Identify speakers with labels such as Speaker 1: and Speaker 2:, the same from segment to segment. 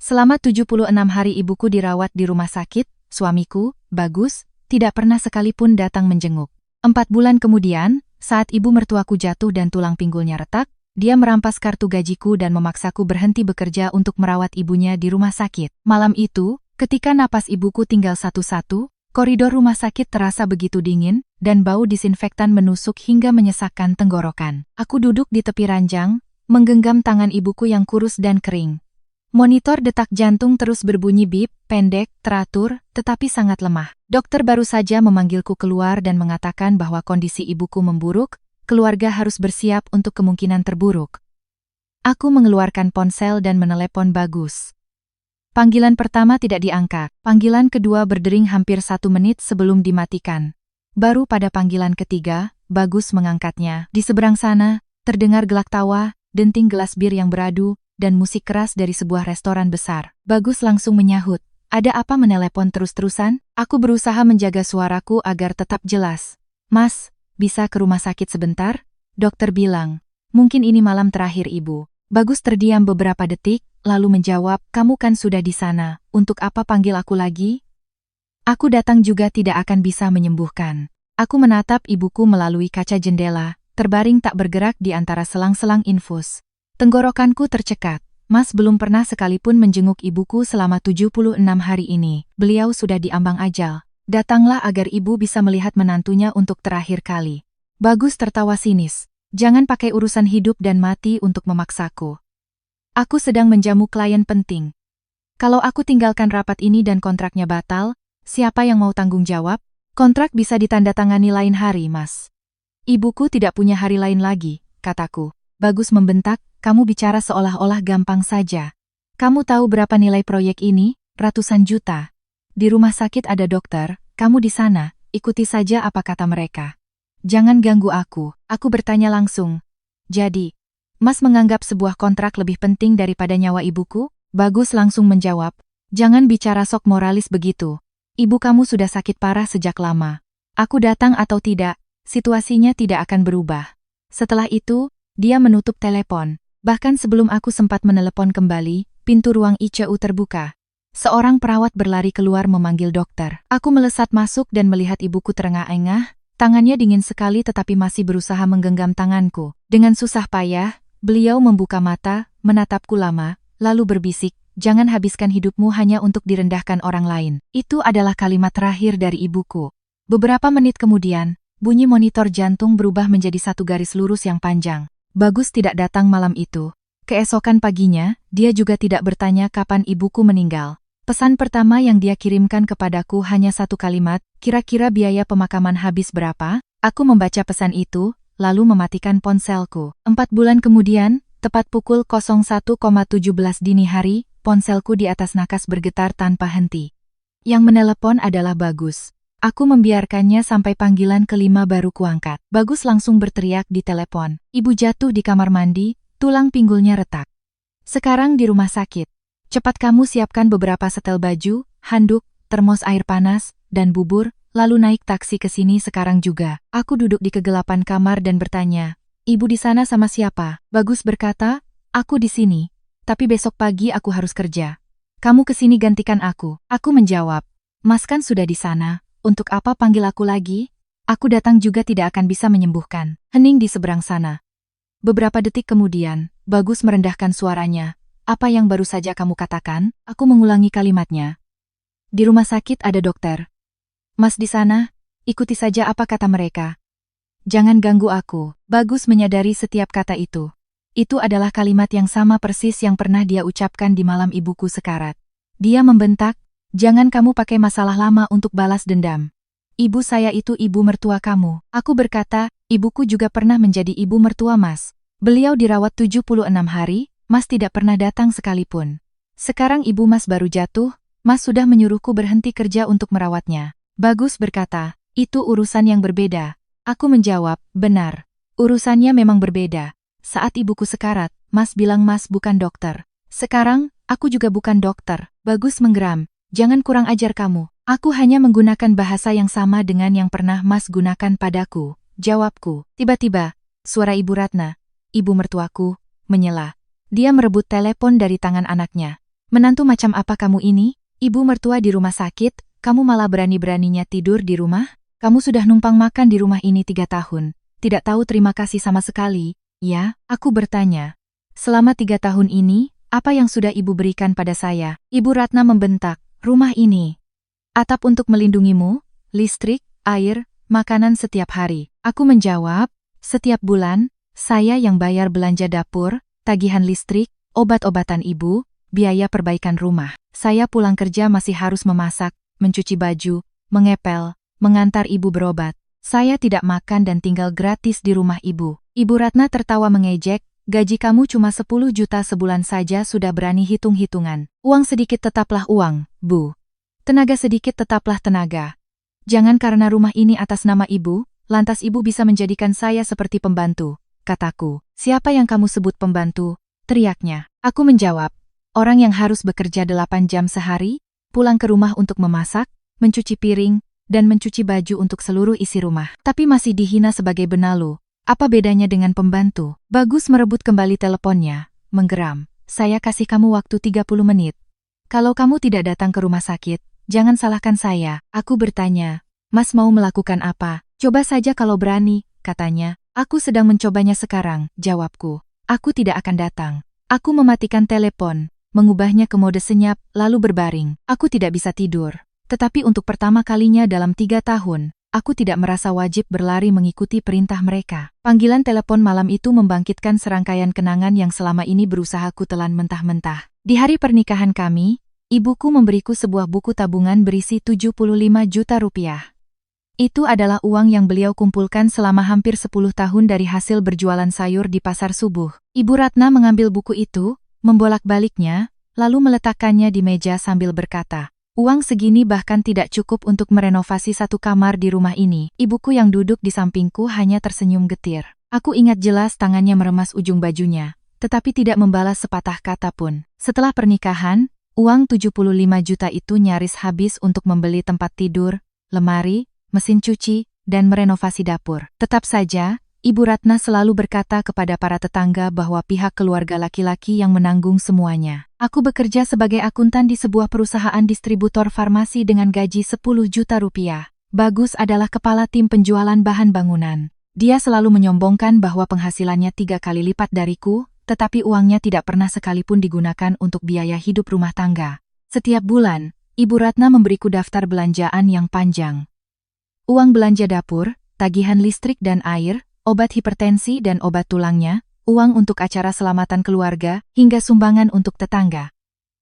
Speaker 1: Selama 76 hari ibuku dirawat di rumah sakit, suamiku, Bagus, tidak pernah sekalipun datang menjenguk. 4 bulan kemudian, saat ibu mertuaku jatuh dan tulang pinggulnya retak, dia merampas kartu gajiku dan memaksaku berhenti bekerja untuk merawat ibunya di rumah sakit. Malam itu, ketika napas ibuku tinggal satu-satu, koridor rumah sakit terasa begitu dingin, dan bau disinfektan menusuk hingga menyesakkan tenggorokan. Aku duduk di tepi ranjang, menggenggam tangan ibuku yang kurus dan kering. Monitor detak jantung terus berbunyi bip, pendek, teratur, tetapi sangat lemah. Dokter baru saja memanggilku keluar dan mengatakan bahwa kondisi ibuku memburuk, keluarga harus bersiap untuk kemungkinan terburuk. Aku mengeluarkan ponsel dan menelepon Bagus. Panggilan pertama tidak diangkat, panggilan kedua berdering hampir 1 menit sebelum dimatikan. Baru pada panggilan ketiga, Bagus mengangkatnya. Di seberang sana, terdengar gelak tawa, denting gelas bir yang beradu, dan musik keras dari sebuah restoran besar. Bagus langsung menyahut, "Ada apa menelepon terus-terusan?" Aku berusaha menjaga suaraku agar tetap jelas. "Mas, bisa ke rumah sakit sebentar?" Dokter bilang. "Mungkin ini malam terakhir ibu." Bagus terdiam beberapa detik, lalu menjawab, "Kamu kan sudah di sana, untuk apa panggil aku lagi?" Aku datang juga tidak akan bisa menyembuhkan. Aku menatap ibuku melalui kaca jendela, terbaring tak bergerak di antara selang-selang infus. Tenggorokanku tercekat. Mas belum pernah sekalipun menjenguk ibuku selama 76 hari ini. Beliau sudah diambang ajal. Datanglah agar ibu bisa melihat menantunya untuk terakhir kali. Bagus tertawa sinis. Jangan pakai urusan hidup dan mati untuk memaksaku. Aku sedang menjamu klien penting. Kalau aku tinggalkan rapat ini dan kontraknya batal, siapa yang mau tanggung jawab? Kontrak bisa ditandatangani lain hari, Mas. Ibuku tidak punya hari lain lagi, kataku. Bagus membentak, "Kamu bicara seolah-olah gampang saja. Kamu tahu berapa nilai proyek ini? Ratusan juta. Di rumah sakit ada dokter, kamu di sana, ikuti saja apa kata mereka. Jangan ganggu aku." Aku bertanya langsung. "Jadi, Mas menganggap sebuah kontrak lebih penting daripada nyawa ibuku?" Bagus langsung menjawab, "Jangan bicara sok moralis begitu. Ibu kamu sudah sakit parah sejak lama. Aku datang atau tidak, situasinya tidak akan berubah." Setelah itu, dia menutup telepon. Bahkan sebelum aku sempat menelepon kembali, pintu ruang ICU terbuka. Seorang perawat berlari keluar memanggil dokter. Aku melesat masuk dan melihat ibuku terengah-engah, tangannya dingin sekali tetapi masih berusaha menggenggam tanganku. Dengan susah payah, beliau membuka mata, menatapku lama, lalu berbisik, "Jangan habiskan hidupmu hanya untuk direndahkan orang lain." Itu adalah kalimat terakhir dari ibuku. Beberapa menit kemudian, bunyi monitor jantung berubah menjadi satu garis lurus yang panjang. Bagus tidak datang malam itu. Keesokan paginya, dia juga tidak bertanya kapan ibuku meninggal. Pesan pertama yang dia kirimkan kepadaku hanya satu kalimat, "Kira-kira biaya pemakaman habis berapa?" Aku membaca pesan itu, lalu mematikan ponselku. 4 bulan kemudian, tepat pukul 01.17 dini hari, ponselku di atas nakas bergetar tanpa henti. Yang menelepon adalah Bagus. Aku membiarkannya sampai panggilan kelima baru kuangkat. Bagus langsung berteriak di telepon. "Ibu jatuh di kamar mandi, tulang pinggulnya retak. Sekarang di rumah sakit. Cepat kamu siapkan beberapa setel baju, handuk, termos air panas, dan bubur, lalu naik taksi ke sini sekarang juga." Aku duduk di kegelapan kamar dan bertanya, "Ibu di sana sama siapa?" Bagus berkata, "Aku di sini. Tapi besok pagi aku harus kerja. Kamu ke sini gantikan aku." Aku menjawab, "Mas kan sudah di sana. Untuk apa panggil aku lagi? Aku datang juga tidak akan bisa menyembuhkan." Hening di seberang sana. Beberapa detik kemudian, Bagus merendahkan suaranya. "Apa yang baru saja kamu katakan?" Aku mengulangi kalimatnya. "Di rumah sakit ada dokter. Mas di sana, ikuti saja apa kata mereka. Jangan ganggu aku." Bagus menyadari setiap kata itu. Itu adalah kalimat yang sama persis yang pernah dia ucapkan di malam ibuku sekarat. Dia membentak, "Jangan kamu pakai masalah lama untuk balas dendam. Ibu saya itu ibu mertua kamu." Aku berkata, "Ibuku juga pernah menjadi ibu mertua Mas. Beliau dirawat 76 hari, Mas tidak pernah datang sekalipun. Sekarang ibu Mas baru jatuh, Mas sudah menyuruhku berhenti kerja untuk merawatnya." Bagus berkata, "Itu urusan yang berbeda." Aku menjawab, "Benar. Urusannya memang berbeda. Saat ibuku sekarat, Mas bilang Mas bukan dokter. Sekarang, aku juga bukan dokter." Bagus menggeram, "Jangan kurang ajar kamu. Aku hanya menggunakan bahasa yang sama dengan yang pernah Mas gunakan padaku." Jawabku. Tiba-tiba, suara Ibu Ratna, ibu mertuaku, menyela. Dia merebut telepon dari tangan anaknya. Menantu macam apa kamu ini? Ibu mertua di rumah sakit, kamu malah berani-beraninya tidur di rumah? Kamu sudah numpang makan di rumah ini 3 tahun. Tidak tahu terima kasih sama sekali, ya? Aku bertanya. Selama 3 tahun ini, apa yang sudah ibu berikan pada saya? Ibu Ratna membentak, rumah ini. Atap untuk melindungimu, listrik, air, makanan setiap hari. Aku menjawab, setiap bulan, saya yang bayar belanja dapur, tagihan listrik, obat-obatan ibu, biaya perbaikan rumah. Saya pulang kerja masih harus memasak, mencuci baju, mengepel, mengantar ibu berobat. Saya tidak makan dan tinggal gratis di rumah ibu. Ibu Ratna tertawa mengejek, gaji kamu cuma 10 juta sebulan saja sudah berani hitung-hitungan. Uang sedikit tetaplah uang, Bu. Tenaga sedikit tetaplah tenaga. Jangan karena rumah ini atas nama ibu, lantas ibu bisa menjadikan saya seperti pembantu, kataku. Siapa yang kamu sebut pembantu? Teriaknya. Aku menjawab. Orang yang harus bekerja 8 jam sehari, pulang ke rumah untuk memasak, mencuci piring, dan mencuci baju untuk seluruh isi rumah. Tapi masih dihina sebagai benalu. Apa bedanya dengan pembantu? Bagus merebut kembali teleponnya, menggeram. Saya kasih kamu waktu 30 menit. Kalau kamu tidak datang ke rumah sakit, jangan salahkan saya. Aku bertanya, Mas mau melakukan apa? Coba saja kalau berani, katanya. Aku sedang mencobanya sekarang, jawabku. Aku tidak akan datang. Aku mematikan telepon, mengubahnya ke mode senyap, lalu berbaring. Aku tidak bisa tidur. Tetapi untuk pertama kalinya dalam 3 tahun, aku tidak merasa wajib berlari mengikuti perintah mereka. Panggilan telepon malam itu membangkitkan serangkaian kenangan yang selama ini berusaha ku telan mentah-mentah. Di hari pernikahan kami, ibuku memberiku sebuah buku tabungan berisi 75 juta rupiah. Itu adalah uang yang beliau kumpulkan selama hampir 10 tahun dari hasil berjualan sayur di pasar subuh. Ibu Ratna mengambil buku itu, membolak-baliknya, lalu meletakkannya di meja sambil berkata, uang segini bahkan tidak cukup untuk merenovasi satu kamar di rumah ini. Ibuku yang duduk di sampingku hanya tersenyum getir. Aku ingat jelas tangannya meremas ujung bajunya, tetapi tidak membalas sepatah kata pun. Setelah pernikahan, uang 75 juta itu nyaris habis untuk membeli tempat tidur, lemari, mesin cuci, dan merenovasi dapur. Tetap saja, Ibu Ratna selalu berkata kepada para tetangga bahwa pihak keluarga laki-laki yang menanggung semuanya. Aku bekerja sebagai akuntan di sebuah perusahaan distributor farmasi dengan gaji 10 juta rupiah. Bagus adalah kepala tim penjualan bahan bangunan. Dia selalu menyombongkan bahwa penghasilannya 3 kali lipat dariku, tetapi uangnya tidak pernah sekalipun digunakan untuk biaya hidup rumah tangga. Setiap bulan, Ibu Ratna memberiku daftar belanjaan yang panjang. Uang belanja dapur, tagihan listrik dan air, obat hipertensi dan obat tulangnya, uang untuk acara selamatan keluarga, hingga sumbangan untuk tetangga.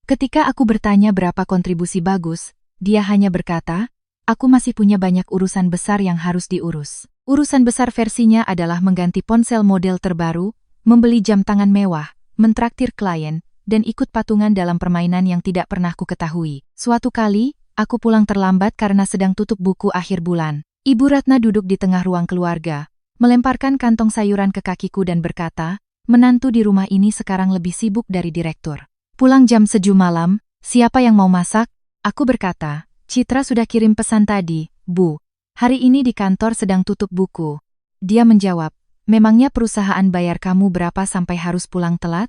Speaker 1: Ketika aku bertanya berapa kontribusi Bagus, dia hanya berkata, aku masih punya banyak urusan besar yang harus diurus. Urusan besar versinya adalah mengganti ponsel model terbaru, membeli jam tangan mewah, mentraktir klien, dan ikut patungan dalam permainan yang tidak pernah ku ketahui. Suatu kali, aku pulang terlambat karena sedang tutup buku akhir bulan. Ibu Ratna duduk di tengah ruang keluarga, melemparkan kantong sayuran ke kakiku dan berkata, menantu di rumah ini sekarang lebih sibuk dari direktur. Pulang jam 7 malam, siapa yang mau masak? Aku berkata, Citra sudah kirim pesan tadi, Bu. Hari ini di kantor sedang tutup buku. Dia menjawab, memangnya perusahaan bayar kamu berapa sampai harus pulang telat?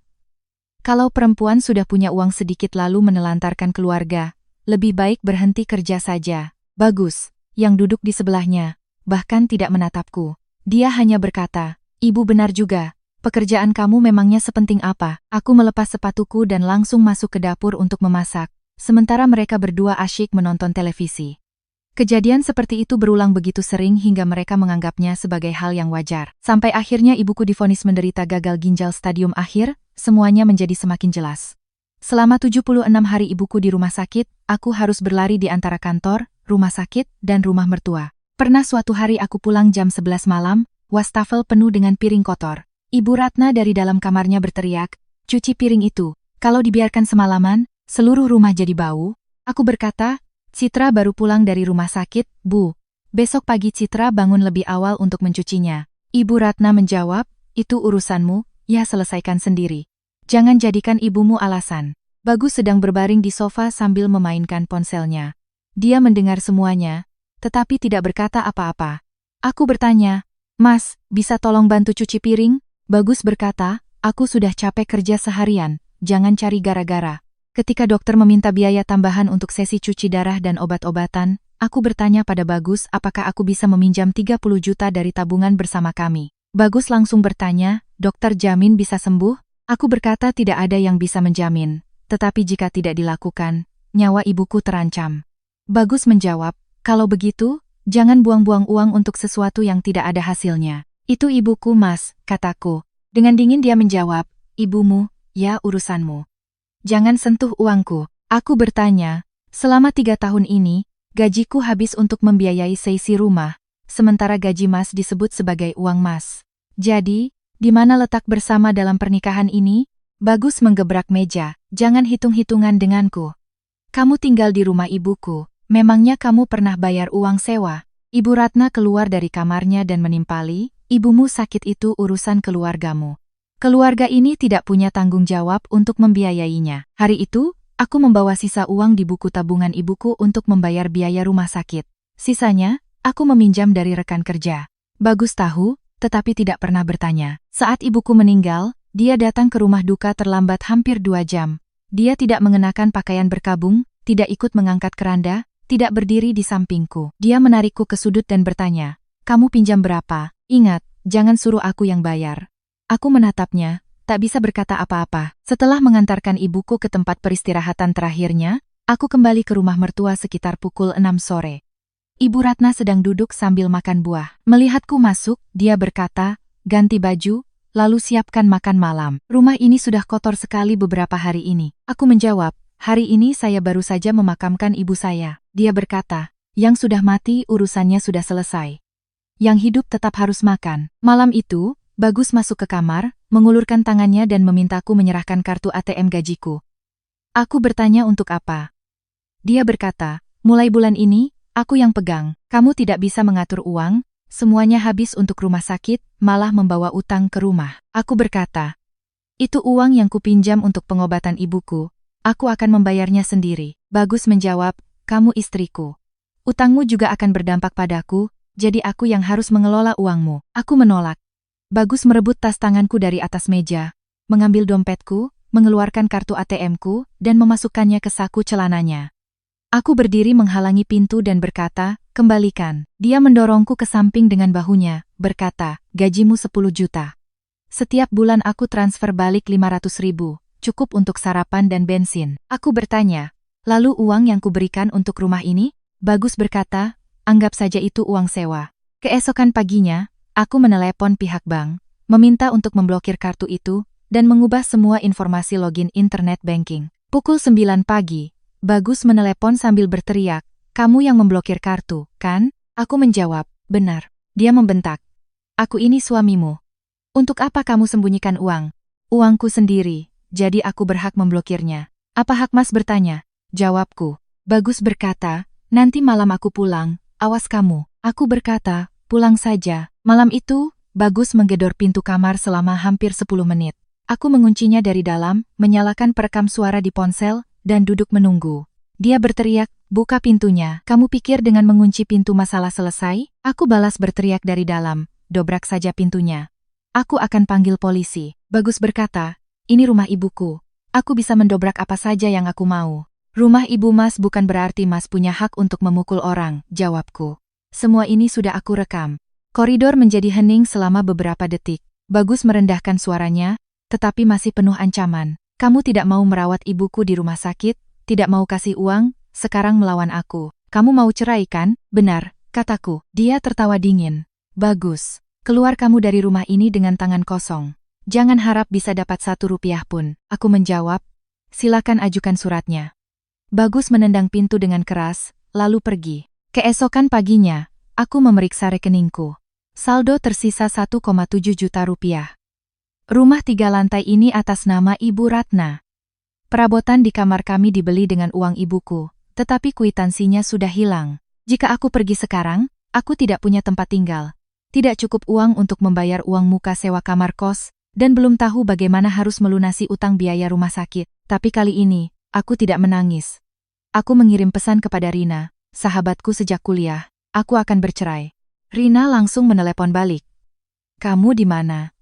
Speaker 1: Kalau perempuan sudah punya uang sedikit lalu menelantarkan keluarga, lebih baik berhenti kerja saja. Bagus, yang duduk di sebelahnya, bahkan tidak menatapku. Dia hanya berkata, Ibu benar juga, pekerjaan kamu memangnya sepenting apa? Aku melepas sepatuku dan langsung masuk ke dapur untuk memasak, sementara mereka berdua asyik menonton televisi. Kejadian seperti itu berulang begitu sering hingga mereka menganggapnya sebagai hal yang wajar. Sampai akhirnya ibuku divonis menderita gagal ginjal stadium akhir, semuanya menjadi semakin jelas. Selama 76 hari ibuku di rumah sakit, aku harus berlari di antara kantor, rumah sakit, dan rumah mertua. Pernah suatu hari aku pulang jam 11 malam, wastafel penuh dengan piring kotor. Ibu Ratna dari dalam kamarnya berteriak, cuci piring itu. Kalau dibiarkan semalaman, seluruh rumah jadi bau. Aku berkata, Citra baru pulang dari rumah sakit, Bu. Besok pagi Citra bangun lebih awal untuk mencucinya. Ibu Ratna menjawab, itu urusanmu, ya selesaikan sendiri. Jangan jadikan ibumu alasan. Bagus sedang berbaring di sofa sambil memainkan ponselnya. Dia mendengar semuanya, tetapi tidak berkata apa-apa. Aku bertanya, Mas, bisa tolong bantu cuci piring? Bagus berkata, aku sudah capek kerja seharian, jangan cari gara-gara. Ketika dokter meminta biaya tambahan untuk sesi cuci darah dan obat-obatan, aku bertanya pada Bagus apakah aku bisa meminjam 30 juta dari tabungan bersama kami. Bagus langsung bertanya, dokter jamin bisa sembuh? Aku berkata tidak ada yang bisa menjamin, tetapi jika tidak dilakukan, nyawa ibuku terancam. Bagus menjawab, kalau begitu, jangan buang-buang uang untuk sesuatu yang tidak ada hasilnya. Itu ibuku, Mas, kataku. Dengan dingin dia menjawab, ibumu, ya urusanmu. Jangan sentuh uangku. Aku bertanya, selama 3 tahun ini, gajiku habis untuk membiayai seisi rumah, sementara gaji Mas disebut sebagai uang Mas. Jadi, di mana letak bersama dalam pernikahan ini? Bagus menggebrak meja, jangan hitung-hitungan denganku. Kamu tinggal di rumah ibuku, memangnya kamu pernah bayar uang sewa? Ibu Ratna keluar dari kamarnya dan menimpali, ibumu sakit itu urusan keluargamu. Keluarga ini tidak punya tanggung jawab untuk membiayainya. Hari itu, aku membawa sisa uang di buku tabungan ibuku untuk membayar biaya rumah sakit. Sisanya, aku meminjam dari rekan kerja. Bagus tahu, tetapi tidak pernah bertanya. Saat ibuku meninggal, dia datang ke rumah duka terlambat hampir 2 jam. Dia tidak mengenakan pakaian berkabung, tidak ikut mengangkat keranda, tidak berdiri di sampingku. Dia menarikku ke sudut dan bertanya, kamu pinjam berapa? Ingat, jangan suruh aku yang bayar. Aku menatapnya, tak bisa berkata apa-apa. Setelah mengantarkan ibuku ke tempat peristirahatan terakhirnya, aku kembali ke rumah mertua sekitar pukul 6 sore. Ibu Ratna sedang duduk sambil makan buah. Melihatku masuk, dia berkata, ganti baju, lalu siapkan makan malam. Rumah ini sudah kotor sekali beberapa hari ini. Aku menjawab, hari ini saya baru saja memakamkan ibu saya. Dia berkata, yang sudah mati urusannya sudah selesai. Yang hidup tetap harus makan. Malam itu, Bagus masuk ke kamar, mengulurkan tangannya dan memintaku menyerahkan kartu ATM gajiku. Aku bertanya untuk apa. Dia berkata, mulai bulan ini, aku yang pegang. Kamu tidak bisa mengatur uang, semuanya habis untuk rumah sakit, malah membawa utang ke rumah. Aku berkata, itu uang yang kupinjam untuk pengobatan ibuku, aku akan membayarnya sendiri. Bagus menjawab, kamu istriku. Utangmu juga akan berdampak padaku, jadi aku yang harus mengelola uangmu. Aku menolak. Bagus merebut tas tanganku dari atas meja, mengambil dompetku, mengeluarkan kartu ATM-ku, dan memasukkannya ke saku celananya. Aku berdiri menghalangi pintu dan berkata, kembalikan. Dia mendorongku ke samping dengan bahunya, berkata, gajimu 10 juta. Setiap bulan aku transfer balik 500 ribu, cukup untuk sarapan dan bensin. Aku bertanya, lalu uang yang kuberikan untuk rumah ini? Bagus berkata, anggap saja itu uang sewa. Keesokan paginya, aku menelepon pihak bank, meminta untuk memblokir kartu itu, dan mengubah semua informasi login internet banking. Pukul 9 pagi, Bagus menelepon sambil berteriak, kamu yang memblokir kartu, kan? Aku menjawab, benar. Dia membentak, aku ini suamimu. Untuk apa kamu sembunyikan uang? Uangku sendiri, jadi aku berhak memblokirnya. Apa hak Mas bertanya? Jawabku. Bagus berkata, nanti malam aku pulang, awas kamu. Aku berkata, pulang saja. Malam itu, Bagus menggedor pintu kamar selama hampir 10 menit. Aku menguncinya dari dalam, menyalakan perekam suara di ponsel, dan duduk menunggu. Dia berteriak, buka pintunya. Kamu pikir dengan mengunci pintu masalah selesai? Aku balas berteriak dari dalam, dobrak saja pintunya. Aku akan panggil polisi. Bagus berkata, ini rumah ibuku. Aku bisa mendobrak apa saja yang aku mau. Rumah ibu Mas bukan berarti Mas punya hak untuk memukul orang, jawabku. Semua ini sudah aku rekam. Koridor menjadi hening selama beberapa detik. Bagus merendahkan suaranya, tetapi masih penuh ancaman. Kamu tidak mau merawat ibuku di rumah sakit, tidak mau kasih uang, sekarang melawan aku. Kamu mau cerai kan? Benar, kataku. Dia tertawa dingin. Bagus. Keluar kamu dari rumah ini dengan tangan kosong. Jangan harap bisa dapat 1 rupiah pun. Aku menjawab, silakan ajukan suratnya. Bagus menendang pintu dengan keras, lalu pergi. Keesokan paginya, aku memeriksa rekeningku. Saldo tersisa 1,7 juta rupiah. Rumah 3 lantai ini atas nama Ibu Ratna. Perabotan di kamar kami dibeli dengan uang ibuku, tetapi kwitansinya sudah hilang. Jika aku pergi sekarang, aku tidak punya tempat tinggal. Tidak cukup uang untuk membayar uang muka sewa kamar kos, dan belum tahu bagaimana harus melunasi utang biaya rumah sakit. Tapi kali ini, aku tidak menangis. Aku mengirim pesan kepada Rina, sahabatku sejak kuliah. Aku akan bercerai. Rina langsung menelepon balik. Kamu di mana?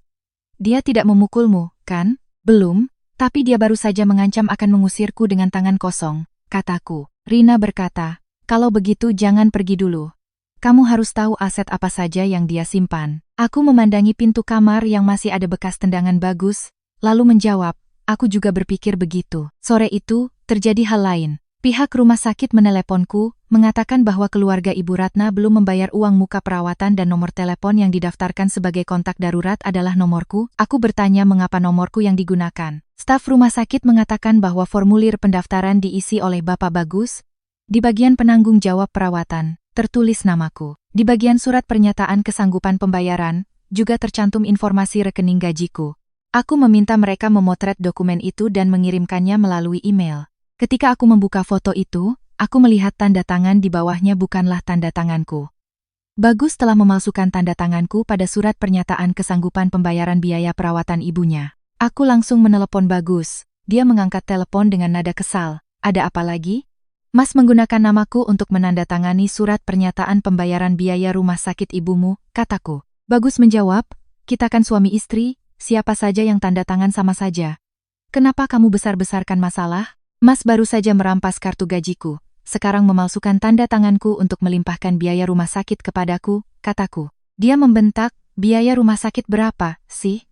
Speaker 1: Dia tidak memukulmu, kan? Belum, Tapi dia baru saja mengancam akan mengusirku dengan tangan kosong, kataku. Rina berkata, kalau begitu jangan pergi dulu. Kamu harus tahu aset apa saja yang dia simpan. Aku memandangi pintu kamar yang masih ada bekas tendangan Bagus, lalu menjawab, aku juga berpikir begitu. Sore itu, terjadi hal lain. Pihak rumah sakit meneleponku, mengatakan bahwa keluarga Ibu Ratna belum membayar uang muka perawatan dan nomor telepon yang didaftarkan sebagai kontak darurat adalah nomorku. Aku bertanya mengapa nomorku yang digunakan. Staf rumah sakit mengatakan bahwa formulir pendaftaran diisi oleh Bapak Bagus. Di bagian penanggung jawab perawatan, tertulis namaku. Di bagian surat pernyataan kesanggupan pembayaran, juga tercantum informasi rekening gajiku. Aku meminta mereka memotret dokumen itu dan mengirimkannya melalui email. Ketika aku membuka foto itu, aku melihat tanda tangan di bawahnya bukanlah tanda tanganku. Bagus telah memalsukan tanda tanganku pada surat pernyataan kesanggupan pembayaran biaya perawatan ibunya. Aku langsung menelepon Bagus. Dia mengangkat telepon dengan nada kesal. Ada apa lagi? Mas menggunakan namaku untuk menandatangani surat pernyataan pembayaran biaya rumah sakit ibumu, kataku. Bagus menjawab, kita kan suami istri, siapa saja yang tanda tangan sama saja. Kenapa kamu besar-besarkan masalah? Mas baru saja merampas kartu gajiku, sekarang memalsukan tanda tanganku untuk melimpahkan biaya rumah sakit kepadaku, kataku. Dia membentak, biaya rumah sakit berapa, sih?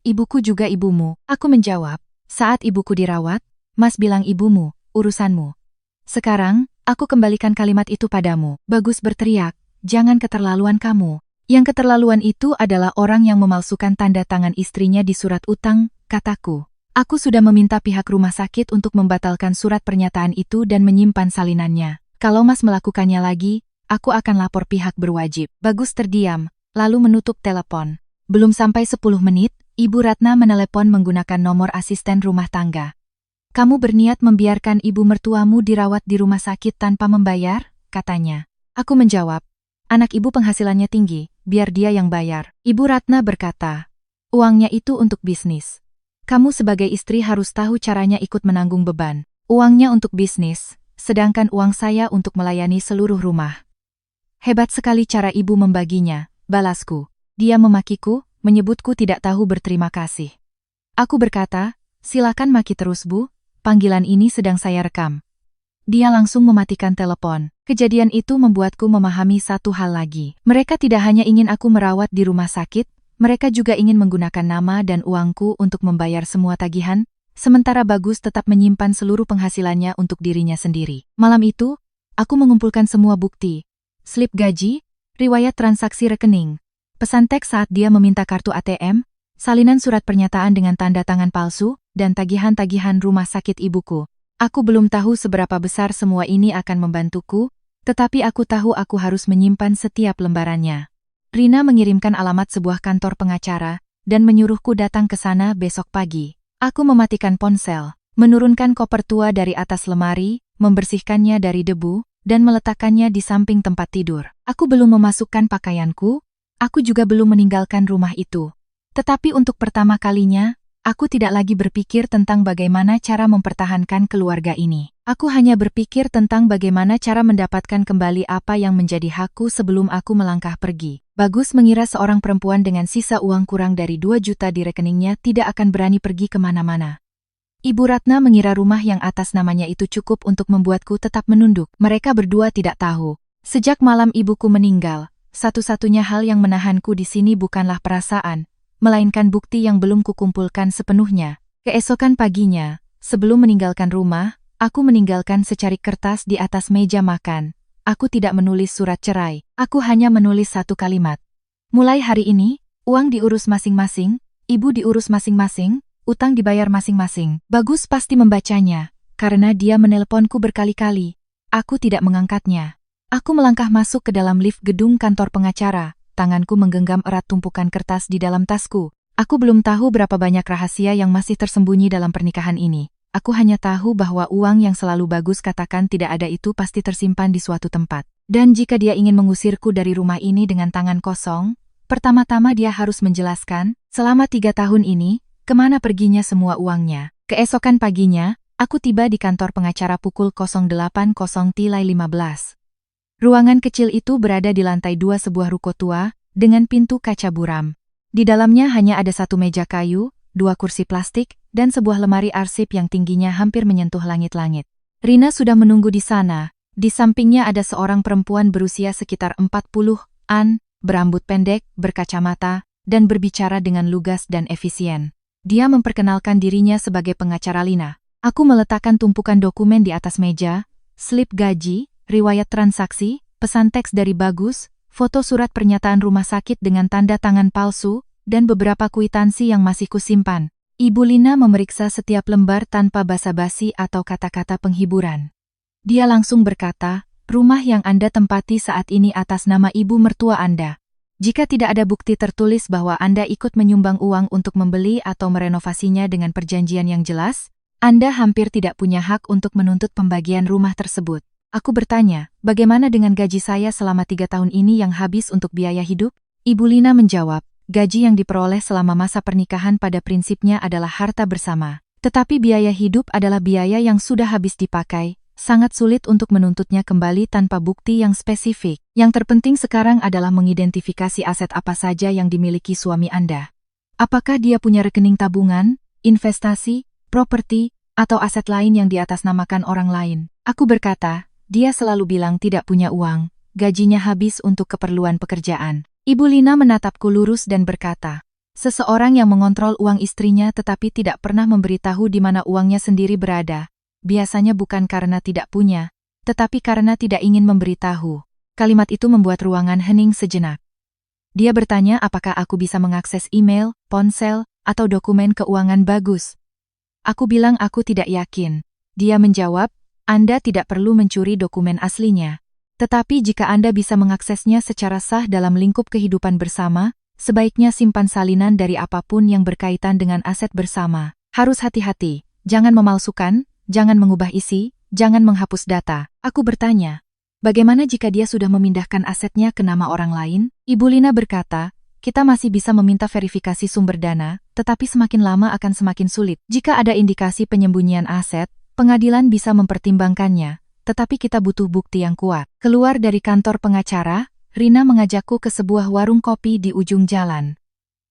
Speaker 1: Ibuku juga ibumu, aku menjawab. Saat ibuku dirawat, Mas bilang ibumu, urusanmu. Sekarang, aku kembalikan kalimat itu padamu. Bagus berteriak, jangan keterlaluan kamu. Yang keterlaluan itu adalah orang yang memalsukan tanda tangan istrinya di surat utang, kataku. Aku sudah meminta pihak rumah sakit untuk membatalkan surat pernyataan itu dan menyimpan salinannya. Kalau Mas melakukannya lagi, aku akan lapor pihak berwajib. Bagus terdiam, lalu menutup telepon. Belum sampai 10 menit, Ibu Ratna menelepon menggunakan nomor asisten rumah tangga. Kamu berniat membiarkan ibu mertuamu dirawat di rumah sakit tanpa membayar? Katanya. Aku menjawab, anak ibu penghasilannya tinggi, biar dia yang bayar. Ibu Ratna berkata, uangnya itu untuk bisnis. Kamu sebagai istri harus tahu caranya ikut menanggung beban. Uangnya untuk bisnis, sedangkan uang saya untuk melayani seluruh rumah. Hebat sekali cara ibu membaginya, balasku. Dia memakiku, menyebutku tidak tahu berterima kasih. Aku berkata, silakan maki terus Bu, panggilan ini sedang saya rekam. Dia langsung mematikan telepon. Kejadian itu membuatku memahami satu hal lagi. Mereka tidak hanya ingin aku merawat di rumah sakit, mereka juga ingin menggunakan nama dan uangku untuk membayar semua tagihan, sementara Bagus tetap menyimpan seluruh penghasilannya untuk dirinya sendiri. Malam itu, aku mengumpulkan semua bukti. Slip gaji, riwayat transaksi rekening, pesan teks saat dia meminta kartu ATM, salinan surat pernyataan dengan tanda tangan palsu, dan tagihan-tagihan rumah sakit ibuku. Aku belum tahu seberapa besar semua ini akan membantuku, tetapi aku tahu aku harus menyimpan setiap lembarannya. Rina mengirimkan alamat sebuah kantor pengacara, dan menyuruhku datang ke sana besok pagi. Aku mematikan ponsel, menurunkan koper tua dari atas lemari, membersihkannya dari debu, dan meletakkannya di samping tempat tidur. Aku belum memasukkan pakaianku, aku juga belum meninggalkan rumah itu. Tetapi untuk pertama kalinya, aku tidak lagi berpikir tentang bagaimana cara mempertahankan keluarga ini. Aku hanya berpikir tentang bagaimana cara mendapatkan kembali apa yang menjadi hakku sebelum aku melangkah pergi. Bagus mengira seorang perempuan dengan sisa uang kurang dari 2 juta di rekeningnya tidak akan berani pergi kemana-mana. Ibu Ratna mengira rumah yang atas namanya itu cukup untuk membuatku tetap menunduk. Mereka berdua tidak tahu. Sejak malam ibuku meninggal, satu-satunya hal yang menahanku di sini bukanlah perasaan, melainkan bukti yang belum kukumpulkan sepenuhnya. Keesokan paginya, sebelum meninggalkan rumah, aku meninggalkan secarik kertas di atas meja makan. Aku tidak menulis surat cerai, aku hanya menulis satu kalimat. Mulai hari ini, uang diurus masing-masing, ibu diurus masing-masing, utang dibayar masing-masing. Bagus pasti membacanya, karena dia menelponku berkali-kali. Aku tidak mengangkatnya. Aku melangkah masuk ke dalam lift gedung kantor pengacara, tanganku menggenggam erat tumpukan kertas di dalam tasku. Aku belum tahu berapa banyak rahasia yang masih tersembunyi dalam pernikahan ini. Aku hanya tahu bahwa uang yang selalu Bagus katakan tidak ada itu pasti tersimpan di suatu tempat. Dan jika dia ingin mengusirku dari rumah ini dengan tangan kosong, pertama-tama dia harus menjelaskan, selama 3 tahun ini, kemana perginya semua uangnya. Keesokan paginya, aku tiba di kantor pengacara pukul 08.00-15. Ruangan kecil itu berada di lantai 2 sebuah ruko tua, dengan pintu kaca buram. Di dalamnya hanya ada satu meja kayu, 2 kursi plastik, dan sebuah lemari arsip yang tingginya hampir menyentuh langit-langit. Rina sudah menunggu di sana. Di sampingnya ada seorang perempuan berusia sekitar 40-an, berambut pendek, berkacamata, dan berbicara dengan lugas dan efisien. Dia memperkenalkan dirinya sebagai pengacara Lina. Aku meletakkan tumpukan dokumen di atas meja, slip gaji, riwayat transaksi, pesan teks dari Bagus, foto surat pernyataan rumah sakit dengan tanda tangan palsu, dan beberapa kwitansi yang masih kusimpan. Ibu Lina memeriksa setiap lembar tanpa basa-basi atau kata-kata penghiburan. Dia langsung berkata, rumah yang Anda tempati saat ini atas nama ibu mertua Anda. Jika tidak ada bukti tertulis bahwa Anda ikut menyumbang uang untuk membeli atau merenovasinya dengan perjanjian yang jelas, Anda hampir tidak punya hak untuk menuntut pembagian rumah tersebut. Aku bertanya, bagaimana dengan gaji saya selama 3 tahun ini yang habis untuk biaya hidup? Ibu Lina menjawab, gaji yang diperoleh selama masa pernikahan pada prinsipnya adalah harta bersama. Tetapi biaya hidup adalah biaya yang sudah habis dipakai. Sangat sulit untuk menuntutnya kembali tanpa bukti yang spesifik. Yang terpenting sekarang adalah mengidentifikasi aset apa saja yang dimiliki suami Anda. Apakah dia punya rekening tabungan, investasi, properti, atau aset lain yang diatasnamakan orang lain? Aku berkata, dia selalu bilang tidak punya uang, gajinya habis untuk keperluan pekerjaan. Ibu Lina menatapku lurus dan berkata, seseorang yang mengontrol uang istrinya tetapi tidak pernah memberitahu di mana uangnya sendiri berada. Biasanya bukan karena tidak punya, tetapi karena tidak ingin memberitahu. Kalimat itu membuat ruangan hening sejenak. Dia bertanya apakah aku bisa mengakses email, ponsel, atau dokumen keuangan Bagus. Aku bilang aku tidak yakin. Dia menjawab, Anda tidak perlu mencuri dokumen aslinya. Tetapi jika Anda bisa mengaksesnya secara sah dalam lingkup kehidupan bersama, sebaiknya simpan salinan dari apapun yang berkaitan dengan aset bersama. Harus hati-hati, jangan memalsukan, jangan mengubah isi, jangan menghapus data. Aku bertanya, bagaimana jika dia sudah memindahkan asetnya ke nama orang lain? Ibu Lina berkata, kita masih bisa meminta verifikasi sumber dana, tetapi semakin lama akan semakin sulit. Jika ada indikasi penyembunyian aset, pengadilan bisa mempertimbangkannya, tetapi kita butuh bukti yang kuat. Keluar dari kantor pengacara, Rina mengajakku ke sebuah warung kopi di ujung jalan.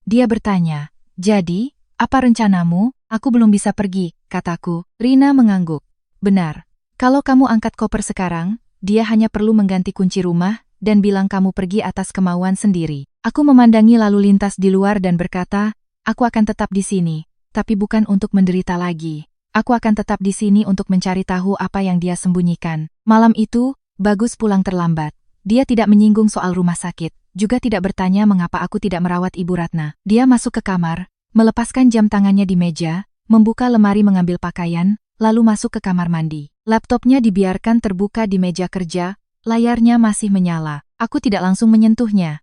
Speaker 1: Dia bertanya, jadi, apa rencanamu? Aku belum bisa pergi, kataku. Rina mengangguk. Benar. Kalau kamu angkat koper sekarang, dia hanya perlu mengganti kunci rumah dan bilang kamu pergi atas kemauan sendiri. Aku memandangi lalu lintas di luar dan berkata, aku akan tetap di sini, tapi bukan untuk menderita lagi. Aku akan tetap di sini untuk mencari tahu apa yang dia sembunyikan. Malam itu, Bagus pulang terlambat. Dia tidak menyinggung soal rumah sakit, juga tidak bertanya mengapa aku tidak merawat Ibu Ratna. Dia masuk ke kamar, melepaskan jam tangannya di meja, membuka lemari mengambil pakaian, lalu masuk ke kamar mandi. Laptopnya dibiarkan terbuka di meja kerja, layarnya masih menyala. Aku tidak langsung menyentuhnya.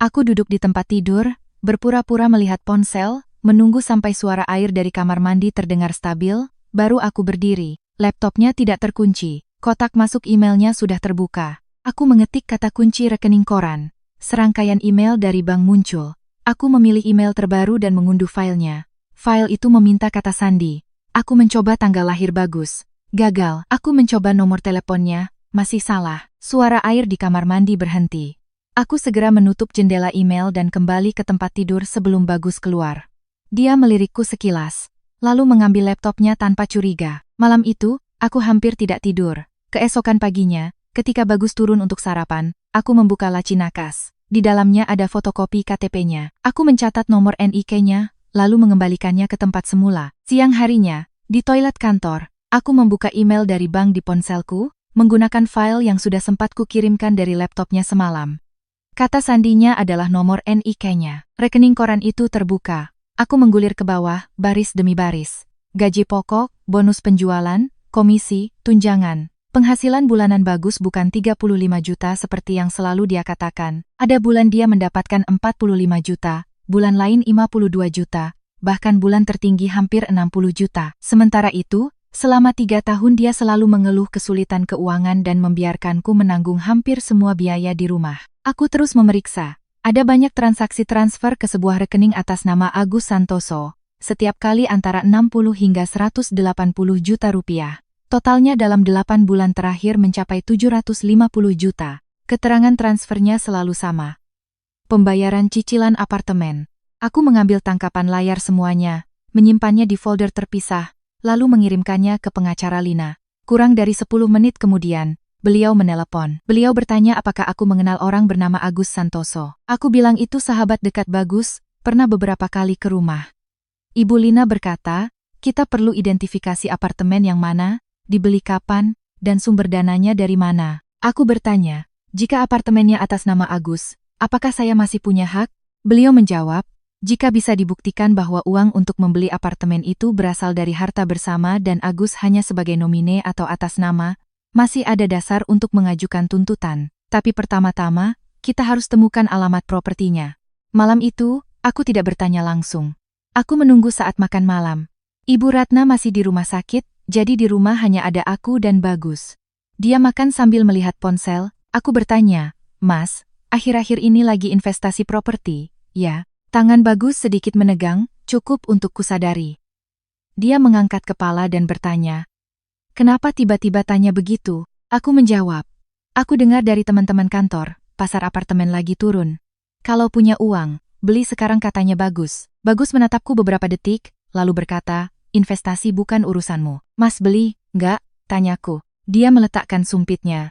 Speaker 1: Aku duduk di tempat tidur, berpura-pura melihat ponsel, menunggu sampai suara air dari kamar mandi terdengar stabil, baru aku berdiri. Laptopnya tidak terkunci, kotak masuk emailnya sudah terbuka. Aku mengetik kata kunci rekening koran. Serangkaian email dari bank muncul. Aku memilih email terbaru dan mengunduh filenya. File itu meminta kata sandi. Aku mencoba tanggal lahir Bagus. Gagal. Aku mencoba nomor teleponnya. Masih salah. Suara air di kamar mandi berhenti. Aku segera menutup jendela email dan kembali ke tempat tidur sebelum Bagus keluar. Dia melirikku sekilas, lalu mengambil laptopnya tanpa curiga. Malam itu, aku hampir tidak tidur. Keesokan paginya, ketika Bagus turun untuk sarapan, aku membuka laci nakas. Di dalamnya ada fotokopi KTP-nya. Aku mencatat nomor NIK-nya, lalu mengembalikannya ke tempat semula. Siang harinya, di toilet kantor, aku membuka email dari bank di ponselku, menggunakan file yang sudah sempat kukirimkan dari laptopnya semalam. Kata sandinya adalah nomor NIK-nya. Rekening koran itu terbuka. Aku menggulir ke bawah, baris demi baris. Gaji pokok, bonus penjualan, komisi, tunjangan. Penghasilan bulanan Bagus bukan 35 juta seperti yang selalu dia katakan. Ada bulan dia mendapatkan 45 juta, bulan lain 52 juta, bahkan bulan tertinggi hampir 60 juta. Sementara itu, selama 3 tahun dia selalu mengeluh kesulitan keuangan dan membiarkanku menanggung hampir semua biaya di rumah. Aku terus memeriksa. Ada banyak transaksi transfer ke sebuah rekening atas nama Agus Santoso, setiap kali antara 60 hingga 180 juta rupiah. Totalnya dalam 8 bulan terakhir mencapai 750 juta. Keterangan transfernya selalu sama. Pembayaran cicilan apartemen. Aku mengambil tangkapan layar semuanya, menyimpannya di folder terpisah, lalu mengirimkannya ke pengacara Lina. Kurang dari 10 menit kemudian, beliau menelepon. Beliau bertanya apakah aku mengenal orang bernama Agus Santoso. Aku bilang itu sahabat dekat Bagus, pernah beberapa kali ke rumah. Ibu Lina berkata, kita perlu identifikasi apartemen yang mana, dibeli kapan, dan sumber dananya dari mana. Aku bertanya, jika apartemennya atas nama Agus, apakah saya masih punya hak? Beliau menjawab, jika bisa dibuktikan bahwa uang untuk membeli apartemen itu berasal dari harta bersama dan Agus hanya sebagai nomine atau atas nama, masih ada dasar untuk mengajukan tuntutan. Tapi pertama-tama, kita harus temukan alamat propertinya. Malam itu, aku tidak bertanya langsung. Aku menunggu saat makan malam. Ibu Ratna masih di rumah sakit, jadi di rumah hanya ada aku dan Bagus. Dia makan sambil melihat ponsel. Aku bertanya, Mas, akhir-akhir ini lagi investasi properti, ya? Tangan Bagus sedikit menegang, cukup untuk kusadari. Dia mengangkat kepala dan bertanya, kenapa tiba-tiba tanya begitu? Aku menjawab, aku dengar dari teman-teman kantor, pasar apartemen lagi turun. Kalau punya uang, beli sekarang katanya Bagus. Bagus menatapku beberapa detik, lalu berkata, investasi bukan urusanmu. Mas beli, enggak? Tanyaku. Dia meletakkan sumpitnya.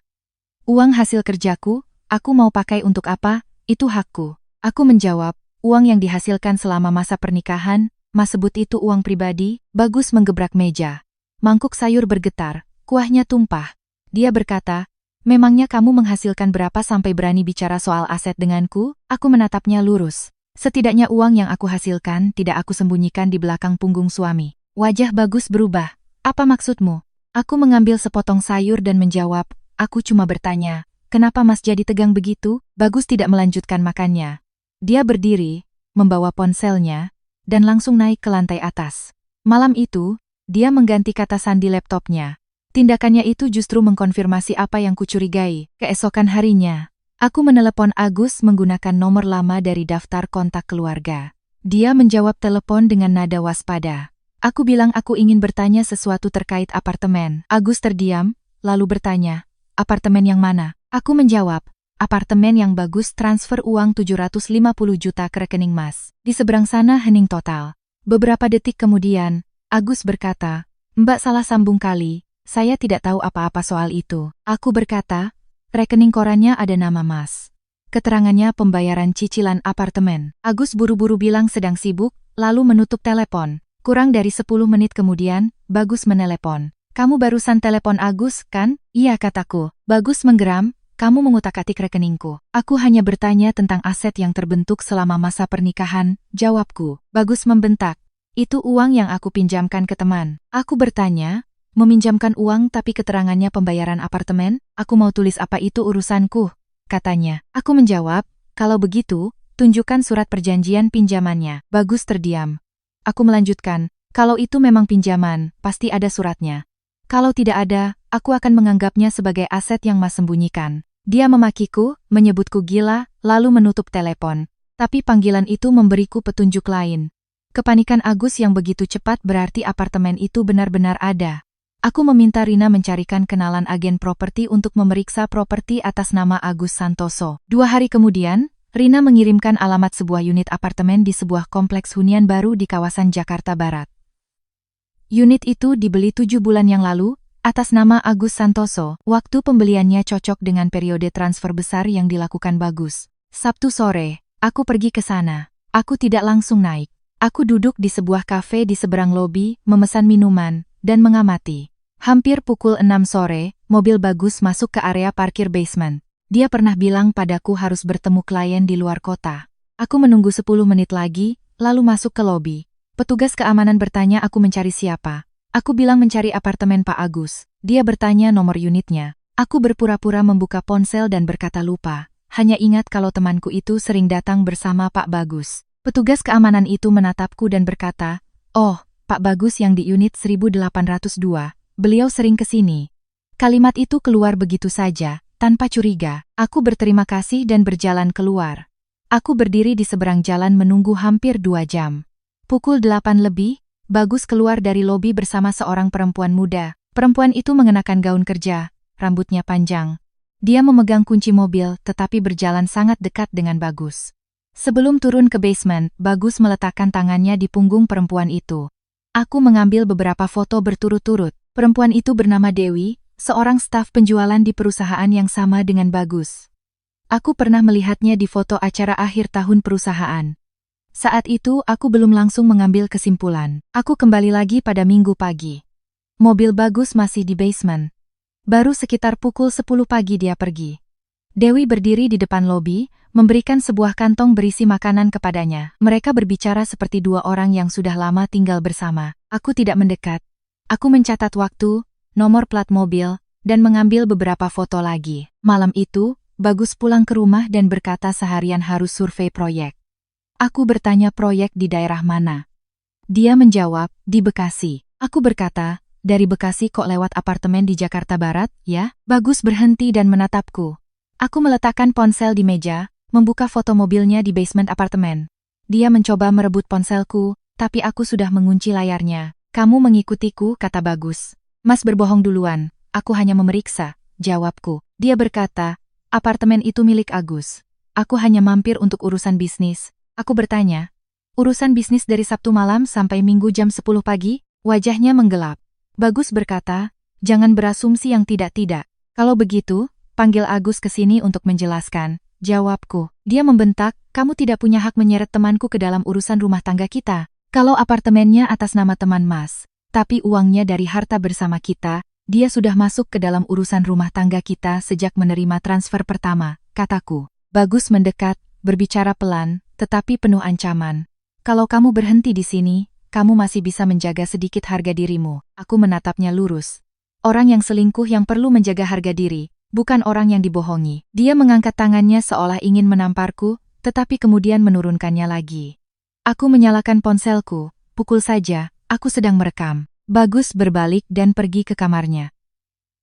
Speaker 1: Uang hasil kerjaku, aku mau pakai untuk apa, itu hakku. Aku menjawab, uang yang dihasilkan selama masa pernikahan, Mas sebut itu uang pribadi. Bagus menggebrak meja. Mangkuk sayur bergetar, kuahnya tumpah. Dia berkata, memangnya kamu menghasilkan berapa sampai berani bicara soal aset denganku? Aku menatapnya lurus. Setidaknya uang yang aku hasilkan tidak aku sembunyikan di belakang punggung suami. Wajah Bagus berubah. Apa maksudmu? Aku mengambil sepotong sayur dan menjawab, aku cuma bertanya, kenapa Mas jadi tegang begitu? Bagus tidak melanjutkan makannya. Dia berdiri, membawa ponselnya, dan langsung naik ke lantai atas. Malam itu, dia mengganti kata sandi laptopnya. Tindakannya itu justru mengkonfirmasi apa yang kucurigai. Keesokan harinya, aku menelepon Agus menggunakan nomor lama dari daftar kontak keluarga. Dia menjawab telepon dengan nada waspada. Aku bilang aku ingin bertanya sesuatu terkait apartemen. Agus terdiam, lalu bertanya, apartemen yang mana? Aku menjawab, apartemen yang Bagus transfer uang 750 juta ke rekening Mas. Di seberang sana hening total. Beberapa detik kemudian, Agus berkata, Mbak salah sambung kali, saya tidak tahu apa-apa soal itu. Aku berkata, rekening korannya ada nama Mas. Keterangannya pembayaran cicilan apartemen. Agus buru-buru bilang sedang sibuk, lalu menutup telepon. Kurang dari 10 menit kemudian, Bagus menelepon. Kamu barusan telepon Agus, kan? Iya kataku. Bagus menggeram, kamu mengutak-atik rekeningku. Aku hanya bertanya tentang aset yang terbentuk selama masa pernikahan, jawabku. Bagus membentak. Itu uang yang aku pinjamkan ke teman. Aku bertanya, meminjamkan uang tapi keterangannya pembayaran apartemen? Aku mau tulis apa itu urusanku? Katanya. Aku menjawab, kalau begitu, tunjukkan surat perjanjian pinjamannya. Bagus terdiam. Aku melanjutkan, kalau itu memang pinjaman, pasti ada suratnya. Kalau tidak ada, aku akan menganggapnya sebagai aset yang Mas sembunyikan. Dia memakiku, menyebutku gila, lalu menutup telepon. Tapi panggilan itu memberiku petunjuk lain. Kepanikan Agus yang begitu cepat berarti apartemen itu benar-benar ada. Aku meminta Rina mencarikan kenalan agen properti untuk memeriksa properti atas nama Agus Santoso. 2 hari kemudian, Rina mengirimkan alamat sebuah unit apartemen di sebuah kompleks hunian baru di kawasan Jakarta Barat. Unit itu dibeli 7 bulan yang lalu, atas nama Agus Santoso. Waktu pembeliannya cocok dengan periode transfer besar yang dilakukan Bagus. Sabtu sore, aku pergi ke sana. Aku tidak langsung naik. Aku duduk di sebuah kafe di seberang lobi, memesan minuman, dan mengamati. Hampir pukul 6 sore, mobil Bagus masuk ke area parkir basement. Dia pernah bilang padaku harus bertemu klien di luar kota. Aku menunggu 10 menit lagi, lalu masuk ke lobi. Petugas keamanan bertanya aku mencari siapa. Aku bilang mencari apartemen Pak Agus. Dia bertanya nomor unitnya. Aku berpura-pura membuka ponsel dan berkata lupa. Hanya ingat kalau temanku itu sering datang bersama Pak Bagus. Petugas keamanan itu menatapku dan berkata, oh, Pak Bagus yang di unit 1802. Beliau sering ke sini. Kalimat itu keluar begitu saja. Tanpa curiga, aku berterima kasih dan berjalan keluar. Aku berdiri di seberang jalan menunggu hampir 2 jam. Pukul 8 lebih, Bagus keluar dari lobi bersama seorang perempuan muda. Perempuan itu mengenakan gaun kerja, rambutnya panjang. Dia memegang kunci mobil tetapi berjalan sangat dekat dengan Bagus. Sebelum turun ke basement, Bagus meletakkan tangannya di punggung perempuan itu. Aku mengambil beberapa foto berturut-turut. Perempuan itu bernama Dewi, seorang staf penjualan di perusahaan yang sama dengan Bagus. Aku pernah melihatnya di foto acara akhir tahun perusahaan. Saat itu aku belum langsung mengambil kesimpulan. Aku kembali lagi pada Minggu pagi. Mobil Bagus masih di basement. Baru sekitar pukul 10 pagi dia pergi. Dewi berdiri di depan lobi, memberikan sebuah kantong berisi makanan kepadanya. Mereka berbicara seperti dua orang yang sudah lama tinggal bersama. Aku tidak mendekat. Aku mencatat waktu, nomor plat mobil, dan mengambil beberapa foto lagi. Malam itu, Bagus pulang ke rumah dan berkata seharian harus survei proyek. Aku bertanya proyek di daerah mana. Dia menjawab, di Bekasi. Aku berkata, dari Bekasi kok lewat apartemen di Jakarta Barat, ya? Bagus berhenti dan menatapku. Aku meletakkan ponsel di meja, membuka foto mobilnya di basement apartemen. Dia mencoba merebut ponselku, tapi aku sudah mengunci layarnya. Kamu mengikutiku, kata Bagus. Mas berbohong duluan, aku hanya memeriksa, jawabku. Dia berkata, apartemen itu milik Agus. Aku hanya mampir untuk urusan bisnis. Aku bertanya, urusan bisnis dari Sabtu malam sampai Minggu jam 10 pagi? Wajahnya menggelap. Bagus berkata, jangan berasumsi yang tidak-tidak. Kalau begitu, panggil Agus ke sini untuk menjelaskan, jawabku. Dia membentak, kamu tidak punya hak menyeret temanku ke dalam urusan rumah tangga kita. Kalau apartemennya atas nama teman Mas, tapi uangnya dari harta bersama kita, dia sudah masuk ke dalam urusan rumah tangga kita sejak menerima transfer pertama, kataku. Bagus mendekat, berbicara pelan, tetapi penuh ancaman. Kalau kamu berhenti di sini, kamu masih bisa menjaga sedikit harga dirimu. Aku menatapnya lurus. Orang yang selingkuh yang perlu menjaga harga diri, bukan orang yang dibohongi. Dia mengangkat tangannya seolah ingin menamparku, tetapi kemudian menurunkannya lagi. Aku menyalakan ponselku, pukul saja, aku sedang merekam. Bagus berbalik dan pergi ke kamarnya.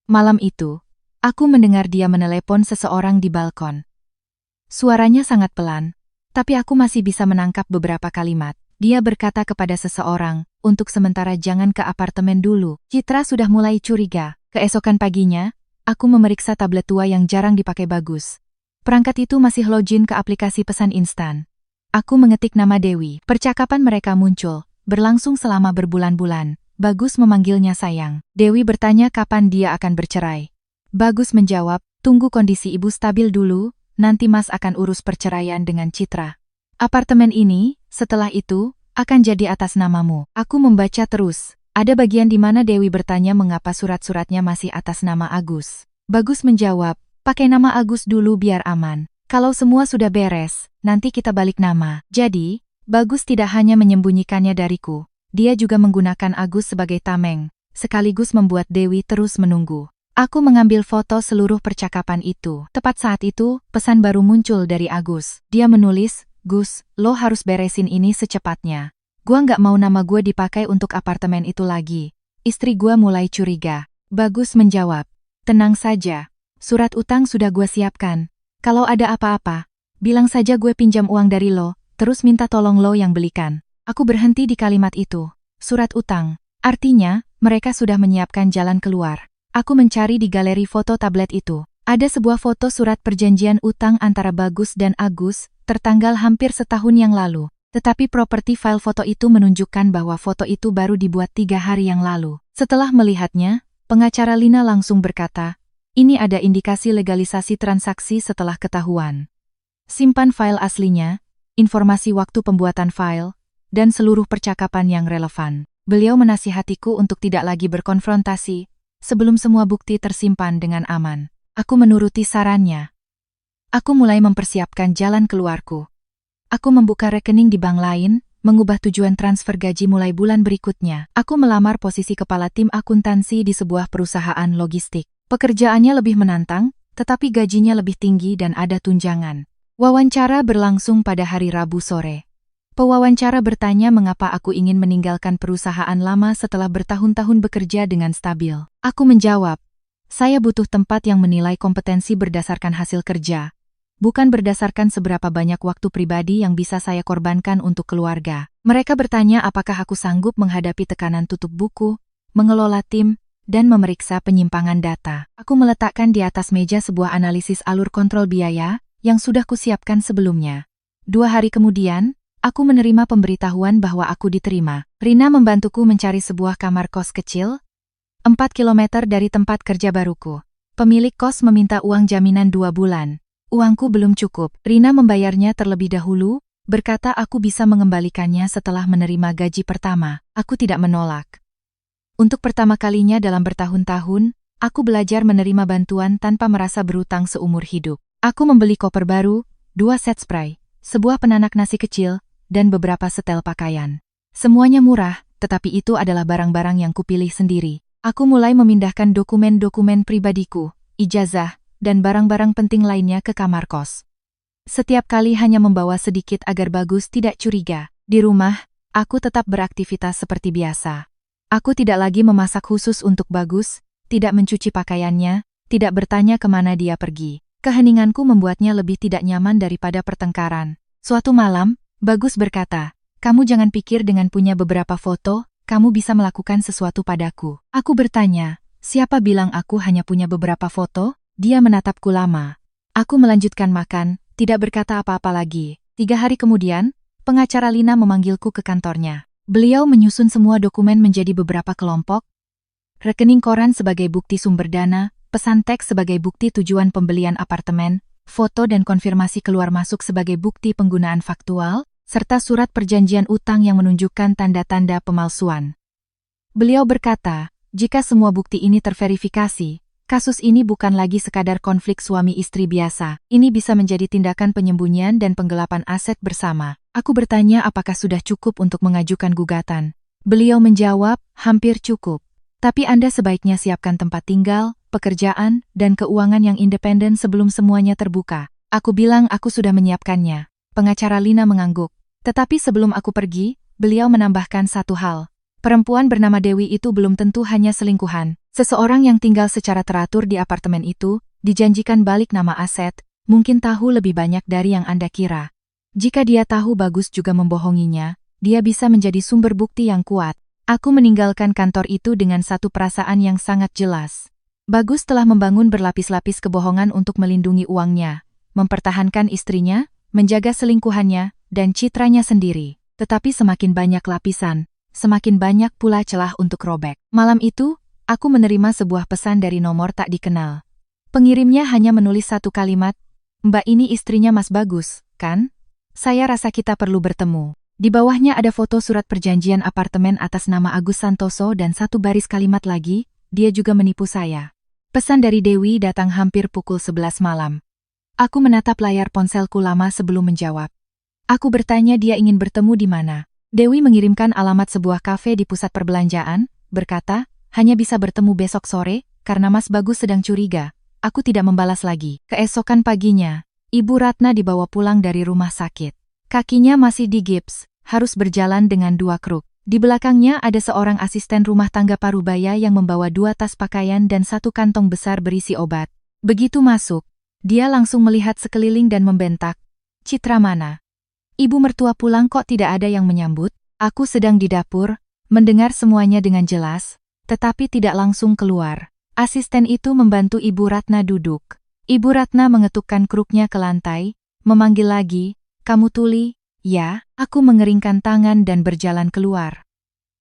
Speaker 1: Malam itu, aku mendengar dia menelepon seseorang di balkon. Suaranya sangat pelan, tapi aku masih bisa menangkap beberapa kalimat. Dia berkata kepada seseorang, untuk sementara jangan ke apartemen dulu. Citra sudah mulai curiga. Keesokan paginya, aku memeriksa tablet tua yang jarang dipakai Bagus. Perangkat itu masih login ke aplikasi pesan instan. Aku mengetik nama Dewi. Percakapan mereka muncul, berlangsung selama berbulan-bulan. Bagus memanggilnya sayang. Dewi bertanya kapan dia akan bercerai. Bagus menjawab, tunggu kondisi ibu stabil dulu, nanti Mas akan urus perceraian dengan Citra. Apartemen ini, setelah itu, akan jadi atas namamu. Aku membaca terus. Ada bagian di mana Dewi bertanya mengapa surat-suratnya masih atas nama Agus. Bagus menjawab, pakai nama Agus dulu biar aman. Kalau semua sudah beres, nanti kita balik nama. Jadi, Bagus tidak hanya menyembunyikannya dariku. Dia juga menggunakan Agus sebagai tameng, sekaligus membuat Dewi terus menunggu. Aku mengambil foto seluruh percakapan itu. Tepat saat itu, pesan baru muncul dari Agus. Dia menulis, Gus, lo harus beresin ini secepatnya. Gua nggak mau nama gue dipakai untuk apartemen itu lagi. Istri gue mulai curiga. Bagus menjawab, tenang saja. Surat utang sudah gue siapkan. Kalau ada apa-apa, bilang saja gue pinjam uang dari lo, terus minta tolong lo yang belikan. Aku berhenti di kalimat itu. Surat utang. Artinya, mereka sudah menyiapkan jalan keluar. Aku mencari di galeri foto tablet itu. Ada sebuah foto surat perjanjian utang antara Bagus dan Agus, tertanggal hampir setahun yang lalu. Tetapi properti file foto itu menunjukkan bahwa foto itu baru dibuat 3 hari yang lalu. Setelah melihatnya, pengacara Lina langsung berkata, ini ada indikasi legalisasi transaksi setelah ketahuan. Simpan file aslinya, informasi waktu pembuatan file, dan seluruh percakapan yang relevan. Beliau menasihatiku untuk tidak lagi berkonfrontasi, sebelum semua bukti tersimpan dengan aman. Aku menuruti sarannya. Aku mulai mempersiapkan jalan keluarku. Aku membuka rekening di bank lain, mengubah tujuan transfer gaji mulai bulan berikutnya. Aku melamar posisi kepala tim akuntansi di sebuah perusahaan logistik. Pekerjaannya lebih menantang, tetapi gajinya lebih tinggi dan ada tunjangan. Wawancara berlangsung pada hari Rabu sore. Pewawancara bertanya mengapa aku ingin meninggalkan perusahaan lama setelah bertahun-tahun bekerja dengan stabil. Aku menjawab, saya butuh tempat yang menilai kompetensi berdasarkan hasil kerja, bukan berdasarkan seberapa banyak waktu pribadi yang bisa saya korbankan untuk keluarga. Mereka bertanya apakah aku sanggup menghadapi tekanan tutup buku, mengelola tim, dan memeriksa penyimpangan data. Aku meletakkan di atas meja sebuah analisis alur kontrol biaya yang sudah kusiapkan sebelumnya. 2 hari kemudian, aku menerima pemberitahuan bahwa aku diterima. Rina membantuku mencari sebuah kamar kos kecil, 4 kilometer dari tempat kerja baruku. Pemilik kos meminta uang jaminan 2 bulan. Uangku belum cukup. Rina membayarnya terlebih dahulu, berkata aku bisa mengembalikannya setelah menerima gaji pertama. Aku tidak menolak. Untuk pertama kalinya dalam bertahun-tahun, aku belajar menerima bantuan tanpa merasa berutang seumur hidup. Aku membeli koper baru, 2 set spray, sebuah penanak nasi kecil, dan beberapa setel pakaian. Semuanya murah, tetapi itu adalah barang-barang yang kupilih sendiri. Aku mulai memindahkan dokumen-dokumen pribadiku, ijazah, dan barang-barang penting lainnya ke kamar kos. Setiap kali hanya membawa sedikit agar Bagus tidak curiga. Di rumah, aku tetap beraktivitas seperti biasa. Aku tidak lagi memasak khusus untuk Bagus, tidak mencuci pakaiannya, tidak bertanya kemana dia pergi. Keheninganku membuatnya lebih tidak nyaman daripada pertengkaran. Suatu malam, Bagus berkata, "Kamu jangan pikir dengan punya beberapa foto, kamu bisa melakukan sesuatu padaku." Aku bertanya, "Siapa bilang aku hanya punya beberapa foto?" Dia menatapku lama. Aku melanjutkan makan, tidak berkata apa-apa lagi. 3 hari kemudian, pengacara Lina memanggilku ke kantornya. Beliau menyusun semua dokumen menjadi beberapa kelompok, rekening koran sebagai bukti sumber dana, pesan teks sebagai bukti tujuan pembelian apartemen, foto dan konfirmasi keluar masuk sebagai bukti penggunaan faktual, serta surat perjanjian utang yang menunjukkan tanda-tanda pemalsuan. Beliau berkata, jika semua bukti ini terverifikasi, kasus ini bukan lagi sekadar konflik suami istri biasa, ini bisa menjadi tindakan penyembunyian dan penggelapan aset bersama. Aku bertanya apakah sudah cukup untuk mengajukan gugatan. Beliau menjawab, hampir cukup. Tapi Anda sebaiknya siapkan tempat tinggal, pekerjaan, dan keuangan yang independen sebelum semuanya terbuka. Aku bilang aku sudah menyiapkannya. Pengacara Lina mengangguk. Tetapi sebelum aku pergi, beliau menambahkan satu hal. Perempuan bernama Dewi itu belum tentu hanya selingkuhan. Seseorang yang tinggal secara teratur di apartemen itu, dijanjikan balik nama aset, mungkin tahu lebih banyak dari yang Anda kira. Jika dia tahu Bagus juga membohonginya, dia bisa menjadi sumber bukti yang kuat. Aku meninggalkan kantor itu dengan satu perasaan yang sangat jelas. Bagus telah membangun berlapis-lapis kebohongan untuk melindungi uangnya, mempertahankan istrinya, menjaga selingkuhannya, dan citranya sendiri. Tetapi semakin banyak lapisan, semakin banyak pula celah untuk robek. Malam itu, aku menerima sebuah pesan dari nomor tak dikenal. Pengirimnya hanya menulis satu kalimat, "Mbak ini istrinya Mas Bagus, kan? Saya rasa kita perlu bertemu." Di bawahnya ada foto surat perjanjian apartemen atas nama Agus Santoso dan satu baris kalimat lagi, "Dia juga menipu saya." Pesan dari Dewi datang hampir pukul 11 malam. Aku menatap layar ponselku lama sebelum menjawab. Aku bertanya dia ingin bertemu di mana. Dewi mengirimkan alamat sebuah kafe di pusat perbelanjaan, berkata, hanya bisa bertemu besok sore, karena Mas Bagus sedang curiga. Aku tidak membalas lagi. Keesokan paginya, Ibu Ratna dibawa pulang dari rumah sakit. Kakinya masih digips, harus berjalan dengan 2 kruk. Di belakangnya ada seorang asisten rumah tangga parubaya yang membawa 2 tas pakaian dan 1 kantong besar berisi obat. Begitu masuk, dia langsung melihat sekeliling dan membentak, "Citra mana? Ibu mertua pulang kok tidak ada yang menyambut?" Aku sedang di dapur, mendengar semuanya dengan jelas, tetapi tidak langsung keluar. Asisten itu membantu Ibu Ratna duduk. Ibu Ratna mengetukkan kruknya ke lantai, memanggil lagi, "Kamu Tuli?" "Ya." Aku mengeringkan tangan dan berjalan keluar.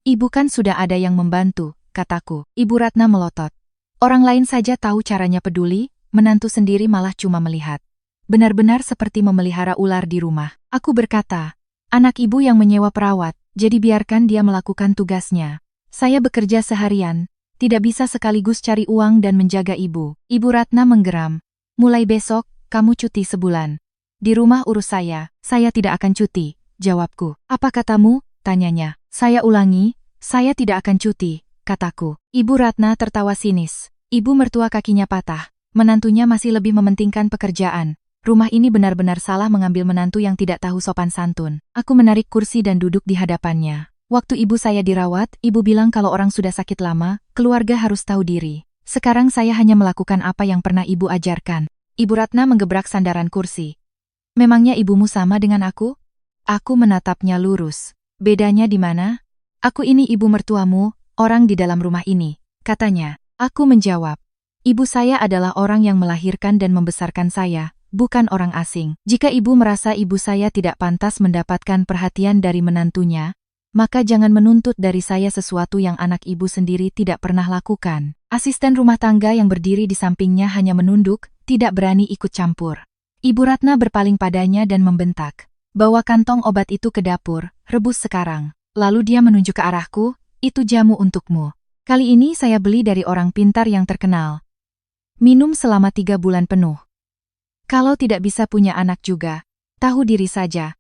Speaker 1: "Ibu kan sudah ada yang membantu," kataku. Ibu Ratna melotot. "Orang lain saja tahu caranya peduli, menantu sendiri malah cuma melihat. Benar-benar seperti memelihara ular di rumah." Aku berkata, "Anak ibu yang menyewa perawat, jadi biarkan dia melakukan tugasnya. Saya bekerja seharian, tidak bisa sekaligus cari uang dan menjaga ibu." Ibu Ratna menggeram. "Mulai besok, kamu cuti sebulan. Di rumah urus saya tidak akan cuti," jawabku. "Apa katamu?" tanyanya. Saya ulangi, "Saya tidak akan cuti," kataku. Ibu Ratna tertawa sinis. Ibu mertua kakinya patah. Menantunya masih lebih mementingkan pekerjaan. Rumah ini benar-benar salah mengambil menantu yang tidak tahu sopan santun. Aku menarik kursi dan duduk di hadapannya. Waktu ibu saya dirawat, ibu bilang kalau orang sudah sakit lama, keluarga harus tahu diri. Sekarang saya hanya melakukan apa yang pernah ibu ajarkan. Ibu Ratna menggebrak sandaran kursi. "Memangnya ibumu sama dengan aku?" Aku menatapnya lurus. "Bedanya di mana?" "Aku ini ibu mertuamu, orang di dalam rumah ini," katanya. Aku menjawab. "Ibu saya adalah orang yang melahirkan dan membesarkan saya, bukan orang asing. Jika ibu merasa ibu saya tidak pantas mendapatkan perhatian dari menantunya, maka jangan menuntut dari saya sesuatu yang anak ibu sendiri tidak pernah lakukan. Asisten rumah tangga yang berdiri di sampingnya hanya menunduk, tidak berani ikut campur. Ibu Ratna berpaling padanya dan membentak. Bawa kantong obat itu ke dapur, rebus sekarang. Lalu dia menunjuk ke arahku, itu jamu untukmu. Kali ini saya beli dari orang pintar yang terkenal. Minum selama 3 bulan penuh. Kalau tidak bisa punya anak juga, tahu diri saja.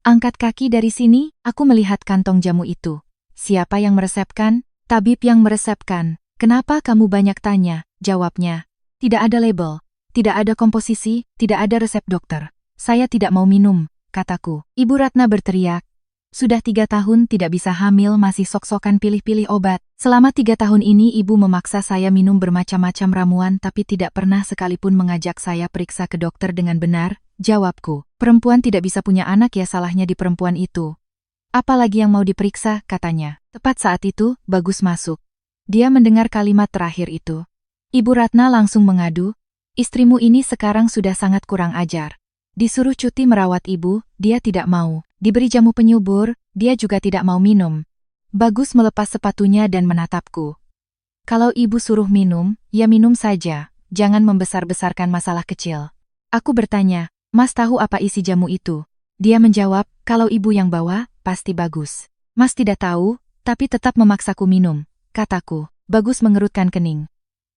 Speaker 1: Angkat kaki dari sini, aku melihat kantong jamu itu. Siapa yang meresepkan? Tabib yang meresepkan. Kenapa kamu banyak tanya? Jawabnya. Tidak ada label, tidak ada komposisi, tidak ada resep dokter. Saya tidak mau minum, kataku. Ibu Ratna berteriak. Sudah 3 tahun tidak bisa hamil masih sok-sokan pilih-pilih obat. Selama 3 tahun ini ibu memaksa saya minum bermacam-macam ramuan tapi tidak pernah sekalipun mengajak saya periksa ke dokter dengan benar, jawabku. Perempuan tidak bisa punya anak ya salahnya di perempuan itu. Apalagi yang mau diperiksa, katanya. Tepat saat itu, Bagus masuk. Dia mendengar kalimat terakhir itu. Ibu Ratna langsung mengadu, istrimu ini sekarang sudah sangat kurang ajar. Disuruh cuti merawat ibu, dia tidak mau. Diberi jamu penyubur, dia juga tidak mau minum. Bagus melepas sepatunya dan menatapku. Kalau ibu suruh minum, ya minum saja, jangan membesar-besarkan masalah kecil. Aku bertanya, Mas tahu apa isi jamu itu? Dia menjawab, kalau ibu yang bawa, pasti bagus. Mas tidak tahu, tapi tetap memaksaku minum, kataku. Bagus mengerutkan kening.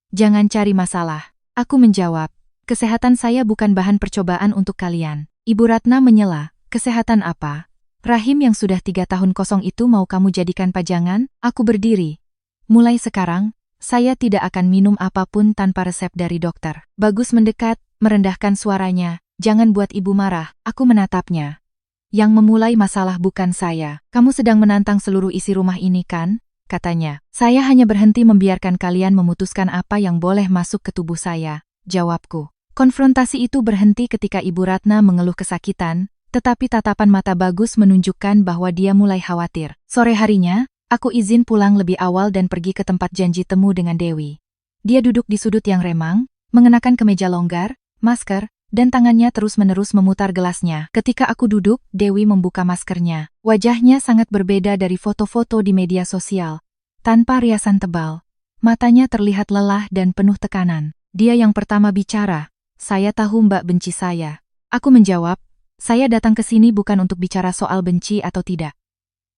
Speaker 1: Jangan cari masalah. Aku menjawab, kesehatan saya bukan bahan percobaan untuk kalian. Ibu Ratna menyela. Kesehatan apa? Rahim yang sudah 3 tahun kosong itu mau kamu jadikan pajangan? Aku berdiri. Mulai sekarang, saya tidak akan minum apapun tanpa resep dari dokter. Bagus mendekat, merendahkan suaranya. Jangan buat ibu marah, aku menatapnya. Yang memulai masalah bukan saya. Kamu sedang menantang seluruh isi rumah ini kan? Katanya. Saya hanya berhenti membiarkan kalian memutuskan apa yang boleh masuk ke tubuh saya. Jawabku. Konfrontasi itu berhenti ketika Ibu Ratna mengeluh kesakitan, tetapi tatapan mata Bagus menunjukkan bahwa dia mulai khawatir. Sore harinya, aku izin pulang lebih awal dan pergi ke tempat janji temu dengan Dewi. Dia duduk di sudut yang remang, mengenakan kemeja longgar, masker, dan tangannya terus-menerus memutar gelasnya. Ketika aku duduk, Dewi membuka maskernya. Wajahnya sangat berbeda dari foto-foto di media sosial. Tanpa riasan tebal, matanya terlihat lelah dan penuh tekanan. Dia yang pertama bicara, saya tahu Mbak benci saya. Aku menjawab, saya datang ke sini bukan untuk bicara soal benci atau tidak.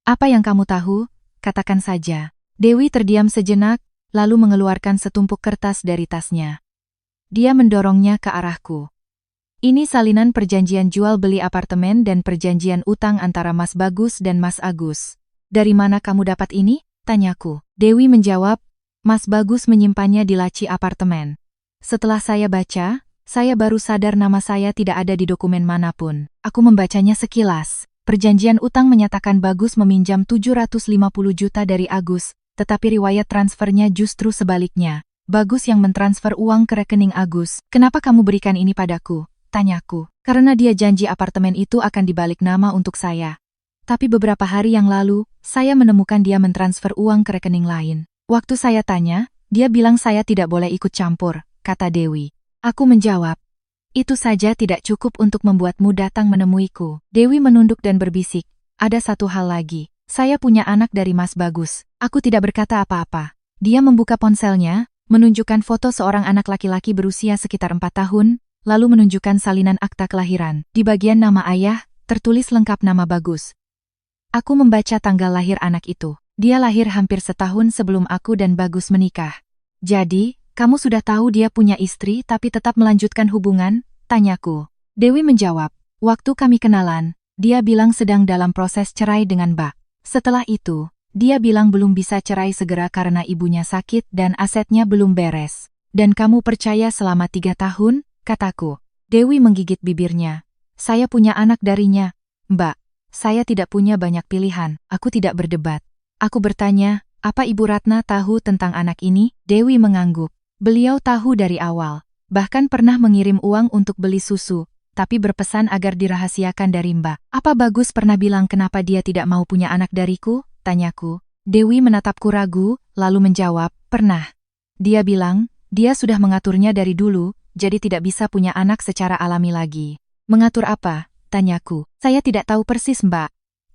Speaker 1: Apa yang kamu tahu? Katakan saja. Dewi terdiam sejenak, lalu mengeluarkan setumpuk kertas dari tasnya. Dia mendorongnya ke arahku. Ini salinan perjanjian jual beli apartemen dan perjanjian utang antara Mas Bagus dan Mas Agus. Dari mana kamu dapat ini? Tanyaku. Dewi menjawab, Mas Bagus menyimpannya di laci apartemen. Setelah saya baca, saya baru sadar nama saya tidak ada di dokumen manapun. Aku membacanya sekilas. Perjanjian utang menyatakan Bagus meminjam 750 juta dari Agus, tetapi riwayat transfernya justru sebaliknya. Bagus yang mentransfer uang ke rekening Agus. Kenapa kamu berikan ini padaku? Tanyaku. Karena dia janji apartemen itu akan dibalik nama untuk saya. Tapi beberapa hari yang lalu, saya menemukan dia mentransfer uang ke rekening lain. Waktu saya tanya, dia bilang saya tidak boleh ikut campur, kata Dewi. Aku menjawab, itu saja tidak cukup untuk membuatmu datang menemuiku. Dewi menunduk dan berbisik, ada satu hal lagi. Saya punya anak dari Mas Bagus. Aku tidak berkata apa-apa. Dia membuka ponselnya, menunjukkan foto seorang anak laki-laki berusia sekitar 4 tahun, lalu menunjukkan salinan akta kelahiran. Di bagian nama ayah, tertulis lengkap nama Bagus. Aku membaca tanggal lahir anak itu. Dia lahir hampir setahun sebelum aku dan Bagus menikah. Jadi, kamu sudah tahu dia punya istri tapi tetap melanjutkan hubungan? Tanyaku. Dewi menjawab, waktu kami kenalan, dia bilang sedang dalam proses cerai dengan Mbak. Setelah itu, dia bilang belum bisa cerai segera karena ibunya sakit dan asetnya belum beres. Dan kamu percaya selama 3 tahun? Kataku. Dewi menggigit bibirnya. Saya punya anak darinya. Mbak, saya tidak punya banyak pilihan, aku tidak berdebat. Aku bertanya, apa Ibu Ratna tahu tentang anak ini? Dewi mengangguk. Beliau tahu dari awal, bahkan pernah mengirim uang untuk beli susu, tapi berpesan agar dirahasiakan dari Mbak. Apa Bagus pernah bilang kenapa dia tidak mau punya anak dariku? Tanyaku. Dewi menatapku ragu, lalu menjawab, pernah. Dia bilang, dia sudah mengaturnya dari dulu, jadi tidak bisa punya anak secara alami lagi. Mengatur apa? Tanyaku. Saya tidak tahu persis, Mbak.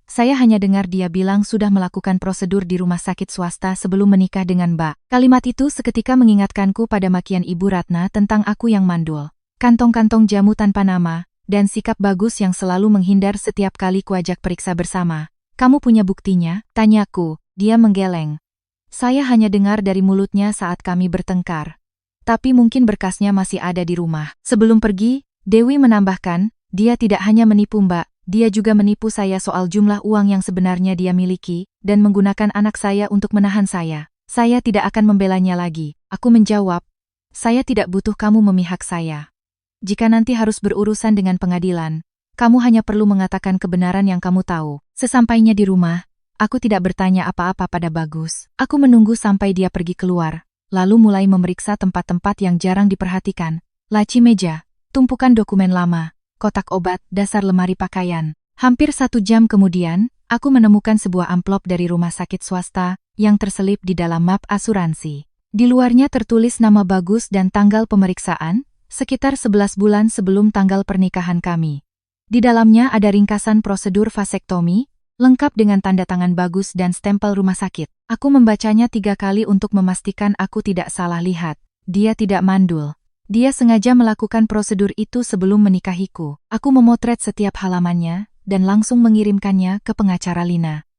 Speaker 1: Saya hanya dengar dia bilang sudah melakukan prosedur di rumah sakit swasta sebelum menikah dengan Mbak. Kalimat itu seketika mengingatkanku pada makian Ibu Ratna tentang aku yang mandul. Kantong-kantong jamu tanpa nama, dan sikap Bagus yang selalu menghindar setiap kali kuajak periksa bersama. Kamu punya buktinya? Tanyaku. Dia menggeleng. Saya hanya dengar dari mulutnya saat kami bertengkar. Tapi mungkin berkasnya masih ada di rumah. Sebelum pergi, Dewi menambahkan, dia tidak hanya menipu Mbak. Dia juga menipu saya soal jumlah uang yang sebenarnya dia miliki, dan menggunakan anak saya untuk menahan saya. Saya tidak akan membelanya lagi. Aku menjawab, saya tidak butuh kamu memihak saya. Jika nanti harus berurusan dengan pengadilan, kamu hanya perlu mengatakan kebenaran yang kamu tahu. Sesampainya di rumah, aku tidak bertanya apa-apa pada Bagus. Aku menunggu sampai dia pergi keluar, lalu mulai memeriksa tempat-tempat yang jarang diperhatikan. Laci meja, tumpukan dokumen lama, kotak obat, dasar lemari pakaian. Hampir 1 jam kemudian, aku menemukan sebuah amplop dari rumah sakit swasta yang terselip di dalam map asuransi. Di luarnya tertulis nama Bagus dan tanggal pemeriksaan, sekitar 11 bulan sebelum tanggal pernikahan kami. Di dalamnya ada ringkasan prosedur vasektomi, lengkap dengan tanda tangan Bagus dan stempel rumah sakit. Aku membacanya 3 kali untuk memastikan aku tidak salah lihat. Dia tidak mandul. Dia sengaja melakukan prosedur itu sebelum menikahiku. Aku memotret setiap halamannya, dan langsung mengirimkannya ke pengacara Lina.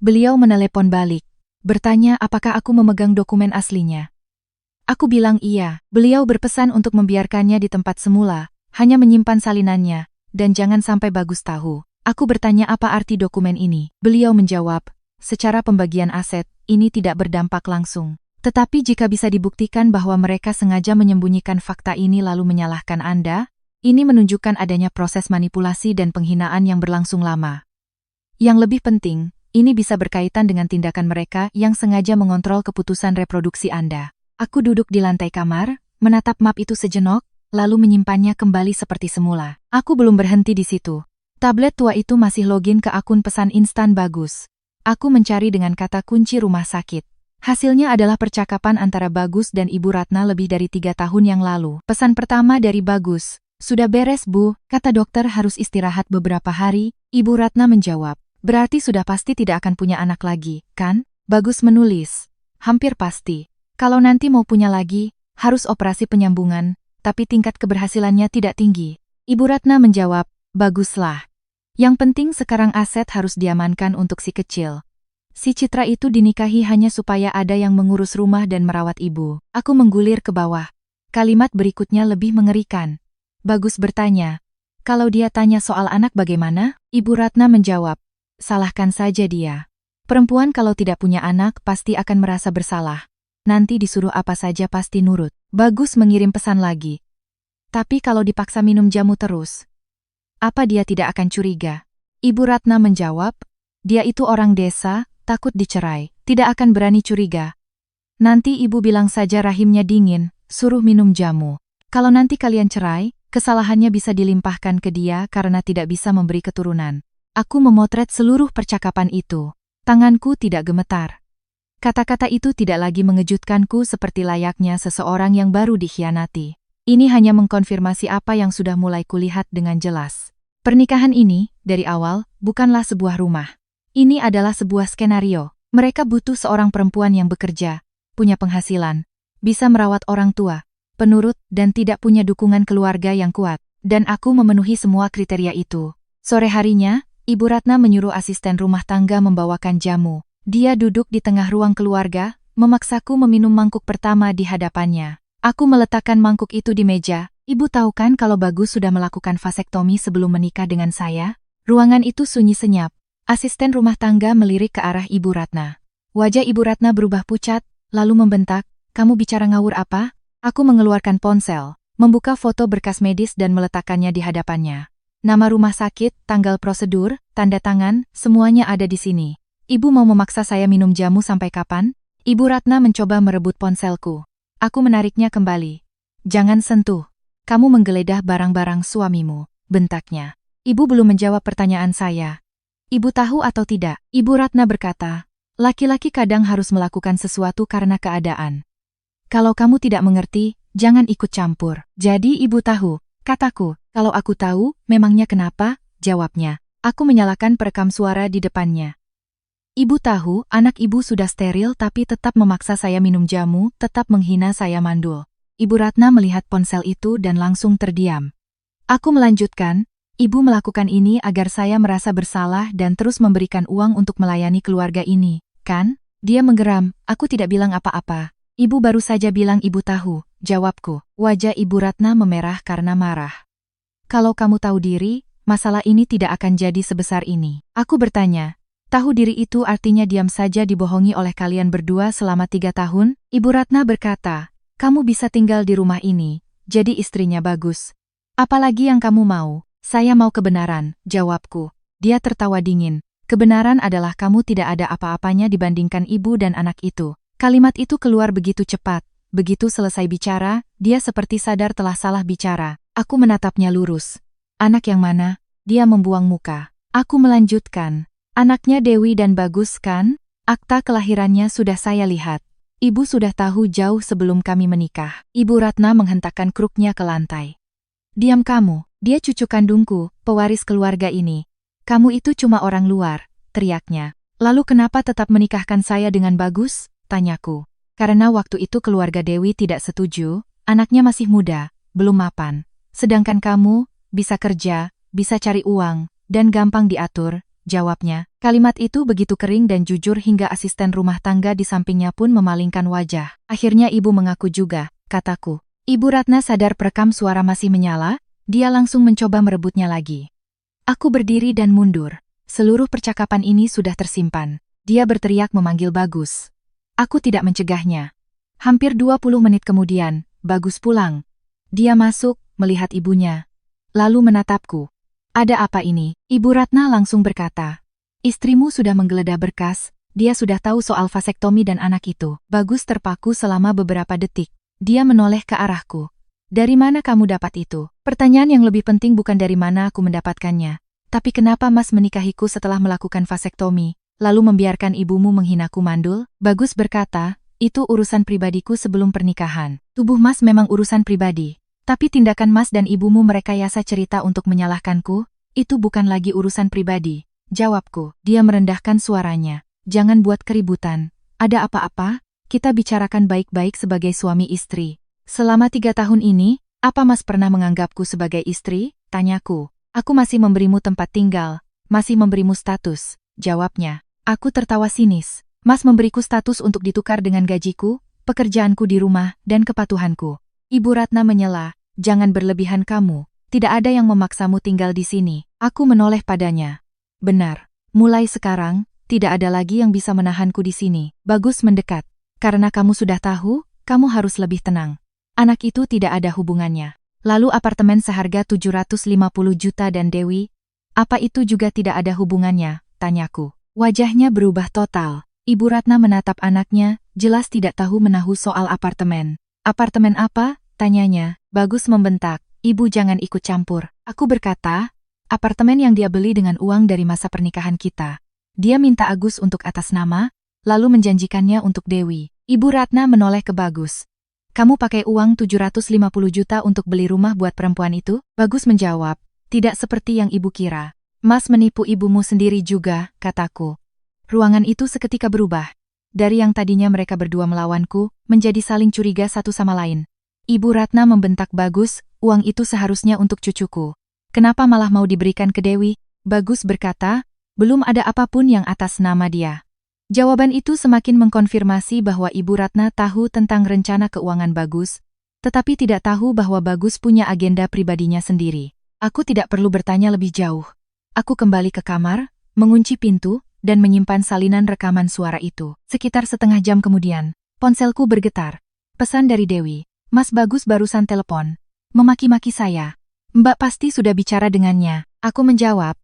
Speaker 1: Beliau menelepon balik, bertanya apakah aku memegang dokumen aslinya. Aku bilang iya. Beliau berpesan untuk membiarkannya di tempat semula, hanya menyimpan salinannya, dan jangan sampai Bagus tahu. Aku bertanya apa arti dokumen ini. Beliau menjawab, secara pembagian aset, ini tidak berdampak langsung. Tetapi jika bisa dibuktikan bahwa mereka sengaja menyembunyikan fakta ini lalu menyalahkan Anda, ini menunjukkan adanya proses manipulasi dan penghinaan yang berlangsung lama. Yang lebih penting, ini bisa berkaitan dengan tindakan mereka yang sengaja mengontrol keputusan reproduksi Anda. Aku duduk di lantai kamar, menatap map itu sejenak, lalu menyimpannya kembali seperti semula. Aku belum berhenti di situ. Tablet tua itu masih login ke akun pesan instan Bagus. Aku mencari dengan kata kunci rumah sakit. Hasilnya adalah percakapan antara Bagus dan Ibu Ratna lebih dari 3 tahun yang lalu. Pesan pertama dari Bagus, sudah beres Bu, kata dokter harus istirahat beberapa hari. Ibu Ratna menjawab, berarti sudah pasti tidak akan punya anak lagi, kan? Bagus menulis, hampir pasti. Kalau nanti mau punya lagi, harus operasi penyambungan, tapi tingkat keberhasilannya tidak tinggi. Ibu Ratna menjawab, baguslah. Yang penting sekarang aset harus diamankan untuk si kecil. Si Citra itu dinikahi hanya supaya ada yang mengurus rumah dan merawat ibu. Aku menggulir ke bawah. Kalimat berikutnya lebih mengerikan. Bagus bertanya, kalau dia tanya soal anak bagaimana? Ibu Ratna menjawab, salahkan saja dia. Perempuan kalau tidak punya anak pasti akan merasa bersalah. Nanti disuruh apa saja pasti nurut. Bagus mengirim pesan lagi. Tapi kalau dipaksa minum jamu terus, apa dia tidak akan curiga? Ibu Ratna menjawab, dia itu orang desa, takut dicerai, tidak akan berani curiga. Nanti ibu bilang saja rahimnya dingin, suruh minum jamu. Kalau nanti kalian cerai, kesalahannya bisa dilimpahkan ke dia karena tidak bisa memberi keturunan. Aku memotret seluruh percakapan itu. Tanganku tidak gemetar. Kata-kata itu tidak lagi mengejutkanku seperti layaknya seseorang yang baru dikhianati. Ini hanya mengkonfirmasi apa yang sudah mulai kulihat dengan jelas. Pernikahan ini, dari awal, bukanlah sebuah rumah. Ini adalah sebuah skenario. Mereka butuh seorang perempuan yang bekerja, punya penghasilan, bisa merawat orang tua, penurut, dan tidak punya dukungan keluarga yang kuat. Dan aku memenuhi semua kriteria itu. Sore harinya, Ibu Ratna menyuruh asisten rumah tangga membawakan jamu. Dia duduk di tengah ruang keluarga, memaksaku meminum mangkuk pertama di hadapannya. Aku meletakkan mangkuk itu di meja. Ibu tahu kan kalau Bagus sudah melakukan vasektomi sebelum menikah dengan saya? Ruangan itu sunyi senyap. Asisten rumah tangga melirik ke arah Ibu Ratna. Wajah Ibu Ratna berubah pucat, lalu membentak, kamu bicara ngawur apa? Aku mengeluarkan ponsel, membuka foto berkas medis dan meletakkannya di hadapannya. Nama rumah sakit, tanggal prosedur, tanda tangan, semuanya ada di sini. Ibu mau memaksa saya minum jamu sampai kapan? Ibu Ratna mencoba merebut ponselku. Aku menariknya kembali. Jangan sentuh. Kamu menggeledah barang-barang suamimu, bentaknya. Ibu belum menjawab pertanyaan saya. Ibu tahu atau tidak? Ibu Ratna berkata, laki-laki kadang harus melakukan sesuatu karena keadaan. Kalau kamu tidak mengerti, jangan ikut campur. Jadi ibu tahu, kataku. Kalau aku tahu, memangnya kenapa? Jawabnya. Aku menyalakan perekam suara di depannya. Ibu tahu, anak ibu sudah steril tapi tetap memaksa saya minum jamu, tetap menghina saya mandul. Ibu Ratna melihat ponsel itu dan langsung terdiam. Aku melanjutkan, ibu melakukan ini agar saya merasa bersalah dan terus memberikan uang untuk melayani keluarga ini, kan? Dia menggeram, aku tidak bilang apa-apa. Ibu baru saja bilang ibu tahu, jawabku. Wajah ibu Ratna memerah karena marah. Kalau kamu tahu diri, masalah ini tidak akan jadi sebesar ini. Aku bertanya. Tahu diri itu artinya diam saja dibohongi oleh kalian berdua selama 3 tahun? Ibu Ratna berkata, kamu bisa tinggal di rumah ini, jadi istrinya Bagus. Apalagi yang kamu mau? Saya mau kebenaran, jawabku. Dia tertawa dingin. Kebenaran adalah kamu tidak ada apa-apanya dibandingkan ibu dan anak itu. Kalimat itu keluar begitu cepat. Begitu selesai bicara, dia seperti sadar telah salah bicara. Aku menatapnya lurus. Anak yang mana? Dia membuang muka. Aku melanjutkan. Anaknya Dewi dan Bagus kan? Akta kelahirannya sudah saya lihat. Ibu sudah tahu jauh sebelum kami menikah. Ibu Ratna menghentakkan kruknya ke lantai. Diam kamu, dia cucu kandungku, pewaris keluarga ini. Kamu itu cuma orang luar, teriaknya. Lalu kenapa tetap menikahkan saya dengan Bagus? Tanyaku. Karena waktu itu keluarga Dewi tidak setuju, anaknya masih muda, belum mapan. Sedangkan kamu, bisa kerja, bisa cari uang, dan gampang diatur. Jawabnya. Kalimat itu begitu kering dan jujur hingga asisten rumah tangga di sampingnya pun memalingkan wajah. Akhirnya ibu mengaku juga, kataku. Ibu Ratna sadar perekam suara masih menyala, dia langsung mencoba merebutnya lagi. Aku berdiri dan mundur. Seluruh percakapan ini sudah tersimpan. Dia berteriak memanggil Bagus. Aku tidak mencegahnya. Hampir 20 menit kemudian, Bagus pulang. Dia masuk, melihat ibunya. Lalu menatapku. Ada apa ini? Ibu Ratna langsung berkata. Istrimu sudah menggeledah berkas, dia sudah tahu soal vasektomi dan anak itu. Bagus terpaku selama beberapa detik. Dia menoleh ke arahku. Dari mana kamu dapat itu? Pertanyaan yang lebih penting bukan dari mana aku mendapatkannya. Tapi kenapa Mas menikahiku setelah melakukan vasektomi, lalu membiarkan ibumu menghinaku mandul? Bagus berkata, itu urusan pribadiku sebelum pernikahan. Tubuh Mas memang urusan pribadi. Tapi tindakan Mas dan ibumu merekayasa cerita untuk menyalahkanku, itu bukan lagi urusan pribadi. Jawabku. Dia merendahkan suaranya. Jangan buat keributan. Ada apa-apa? Kita bicarakan baik-baik sebagai suami istri. Selama 3 tahun ini, apa Mas pernah menganggapku sebagai istri? Tanyaku. Aku masih memberimu tempat tinggal, masih memberimu status. Jawabnya. Aku tertawa sinis. Mas memberiku status untuk ditukar dengan gajiku, pekerjaanku di rumah, dan kepatuhanku. Ibu Ratna menyela. Jangan berlebihan kamu. Tidak ada yang memaksamu tinggal di sini. Aku menoleh padanya. Benar. Mulai sekarang, tidak ada lagi yang bisa menahanku di sini. Bagus mendekat. Karena kamu sudah tahu, kamu harus lebih tenang. Anak itu tidak ada hubungannya. Lalu apartemen seharga 750 juta dan Dewi? Apa itu juga tidak ada hubungannya? Tanyaku. Wajahnya berubah total. Ibu Ratna menatap anaknya, jelas tidak tahu menahu soal apartemen. Apartemen apa? Tanyanya. Bagus membentak. Ibu jangan ikut campur. Aku berkata, apartemen yang dia beli dengan uang dari masa pernikahan kita. Dia minta Agus untuk atas nama, lalu menjanjikannya untuk Dewi. Ibu Ratna menoleh ke Bagus. Kamu pakai uang 750 juta untuk beli rumah buat perempuan itu? Bagus menjawab, tidak seperti yang ibu kira. Mas menipu ibumu sendiri juga, kataku. Ruangan itu seketika berubah. Dari yang tadinya mereka berdua melawanku, menjadi saling curiga satu sama lain. Ibu Ratna membentak Bagus, uang itu seharusnya untuk cucuku. Kenapa malah mau diberikan ke Dewi? Bagus berkata, belum ada apapun yang atas nama dia. Jawaban itu semakin mengkonfirmasi bahwa Ibu Ratna tahu tentang rencana keuangan Bagus, tetapi tidak tahu bahwa Bagus punya agenda pribadinya sendiri. Aku tidak perlu bertanya lebih jauh. Aku kembali ke kamar, mengunci pintu, dan menyimpan salinan rekaman suara itu. Sekitar setengah jam kemudian, ponselku bergetar. Pesan dari Dewi. Mas Bagus barusan telepon. Memaki-maki saya. Mbak pasti sudah bicara dengannya. Aku menjawab.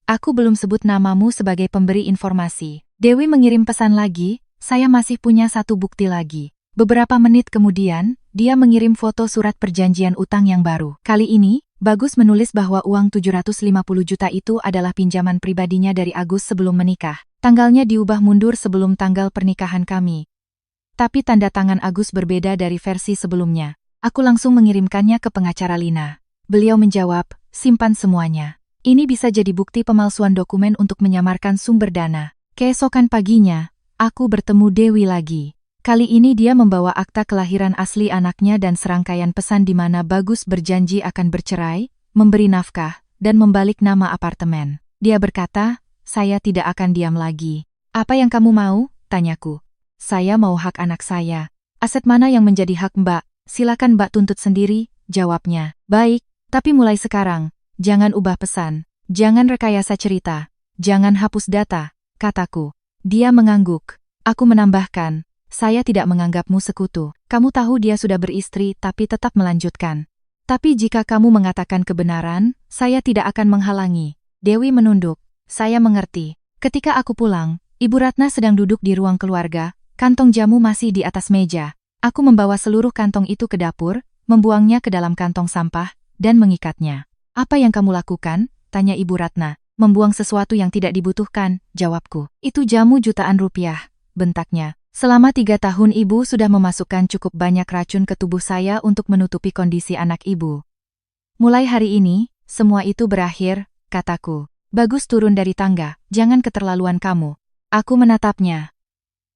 Speaker 1: Aku belum sebut namamu sebagai pemberi informasi. Dewi mengirim pesan lagi, saya masih punya satu bukti lagi. Beberapa menit kemudian, dia mengirim foto surat perjanjian utang yang baru. Kali ini, Bagus menulis bahwa uang 750 juta itu adalah pinjaman pribadinya dari Agus sebelum menikah. Tanggalnya diubah mundur sebelum tanggal pernikahan kami. Tapi tanda tangan Agus berbeda dari versi sebelumnya. Aku langsung mengirimkannya ke pengacara Lina. Beliau menjawab, simpan semuanya. Ini bisa jadi bukti pemalsuan dokumen untuk menyamarkan sumber dana. Keesokan paginya, aku bertemu Dewi lagi. Kali ini dia membawa akta kelahiran asli anaknya dan serangkaian pesan di mana Bagus berjanji akan bercerai, memberi nafkah, dan membalik nama apartemen. Dia berkata, saya tidak akan diam lagi. Apa yang kamu mau? Tanyaku. Saya mau hak anak saya. Aset mana yang menjadi hak Mbak? Silakan Mbak tuntut sendiri, jawabnya. Baik, tapi mulai sekarang, jangan ubah pesan, jangan rekayasa cerita, jangan hapus data, kataku. Dia mengangguk. Aku menambahkan, saya tidak menganggapmu sekutu. Kamu tahu dia sudah beristri tapi tetap melanjutkan. Tapi jika kamu mengatakan kebenaran, saya tidak akan menghalangi. Dewi menunduk. Saya mengerti. Ketika aku pulang, Ibu Ratna sedang duduk di ruang keluarga, kantong jamu masih di atas meja. Aku membawa seluruh kantong itu ke dapur, membuangnya ke dalam kantong sampah, dan mengikatnya. Apa yang kamu lakukan? Tanya Ibu Ratna. Membuang sesuatu yang tidak dibutuhkan, jawabku. Itu jamu jutaan rupiah, bentaknya. Selama 3 tahun ibu sudah memasukkan cukup banyak racun ke tubuh saya untuk menutupi kondisi anak ibu. Mulai hari ini, semua itu berakhir, kataku. Bagus turun dari tangga, jangan keterlaluan kamu. Aku menatapnya.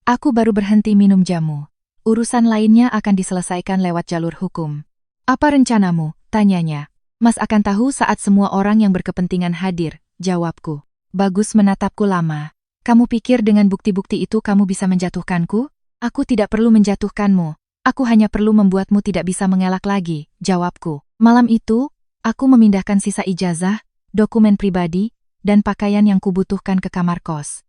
Speaker 1: Aku baru berhenti minum jamu. Urusan lainnya akan diselesaikan lewat jalur hukum. Apa rencanamu? Tanyanya. Mas akan tahu saat semua orang yang berkepentingan hadir, jawabku. Bagus menatapku lama. Kamu pikir dengan bukti-bukti itu kamu bisa menjatuhkanku? Aku tidak perlu menjatuhkanmu. Aku hanya perlu membuatmu tidak bisa mengelak lagi, jawabku. Malam itu, aku memindahkan sisa ijazah, dokumen pribadi, dan pakaian yang kubutuhkan ke kamar kos.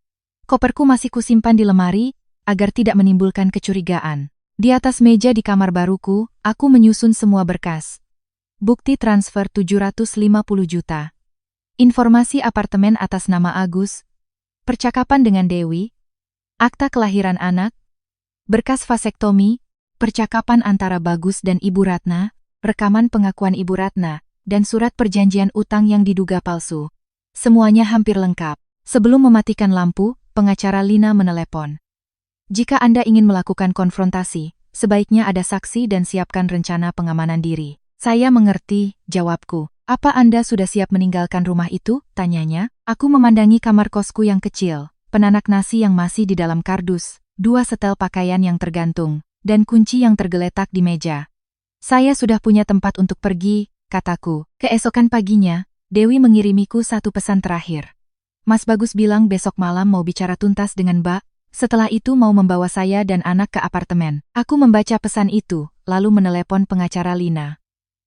Speaker 1: Koperku masih kusimpan di lemari, agar tidak menimbulkan kecurigaan. Di atas meja di kamar baruku, aku menyusun semua berkas. Bukti transfer 750 juta. Informasi apartemen atas nama Agus. Percakapan dengan Dewi. Akta kelahiran anak. Berkas vasektomi. Percakapan antara Bagus dan Ibu Ratna. Rekaman pengakuan Ibu Ratna. Dan surat perjanjian utang yang diduga palsu. Semuanya hampir lengkap. Sebelum mematikan lampu, pengacara Lina menelepon. Jika Anda ingin melakukan konfrontasi, sebaiknya ada saksi dan siapkan rencana pengamanan diri. Saya mengerti, jawabku. Apa Anda sudah siap meninggalkan rumah itu? Tanyanya. Aku memandangi kamar kosku yang kecil, penanak nasi yang masih di dalam kardus, 2 setel pakaian yang tergantung, dan kunci yang tergeletak di meja. Saya sudah punya tempat untuk pergi, kataku. Keesokan paginya, Dewi mengirimiku satu pesan terakhir. Mas Bagus bilang besok malam mau bicara tuntas dengan Mbak, setelah itu mau membawa saya dan anak ke apartemen. Aku membaca pesan itu, lalu menelepon pengacara Lina.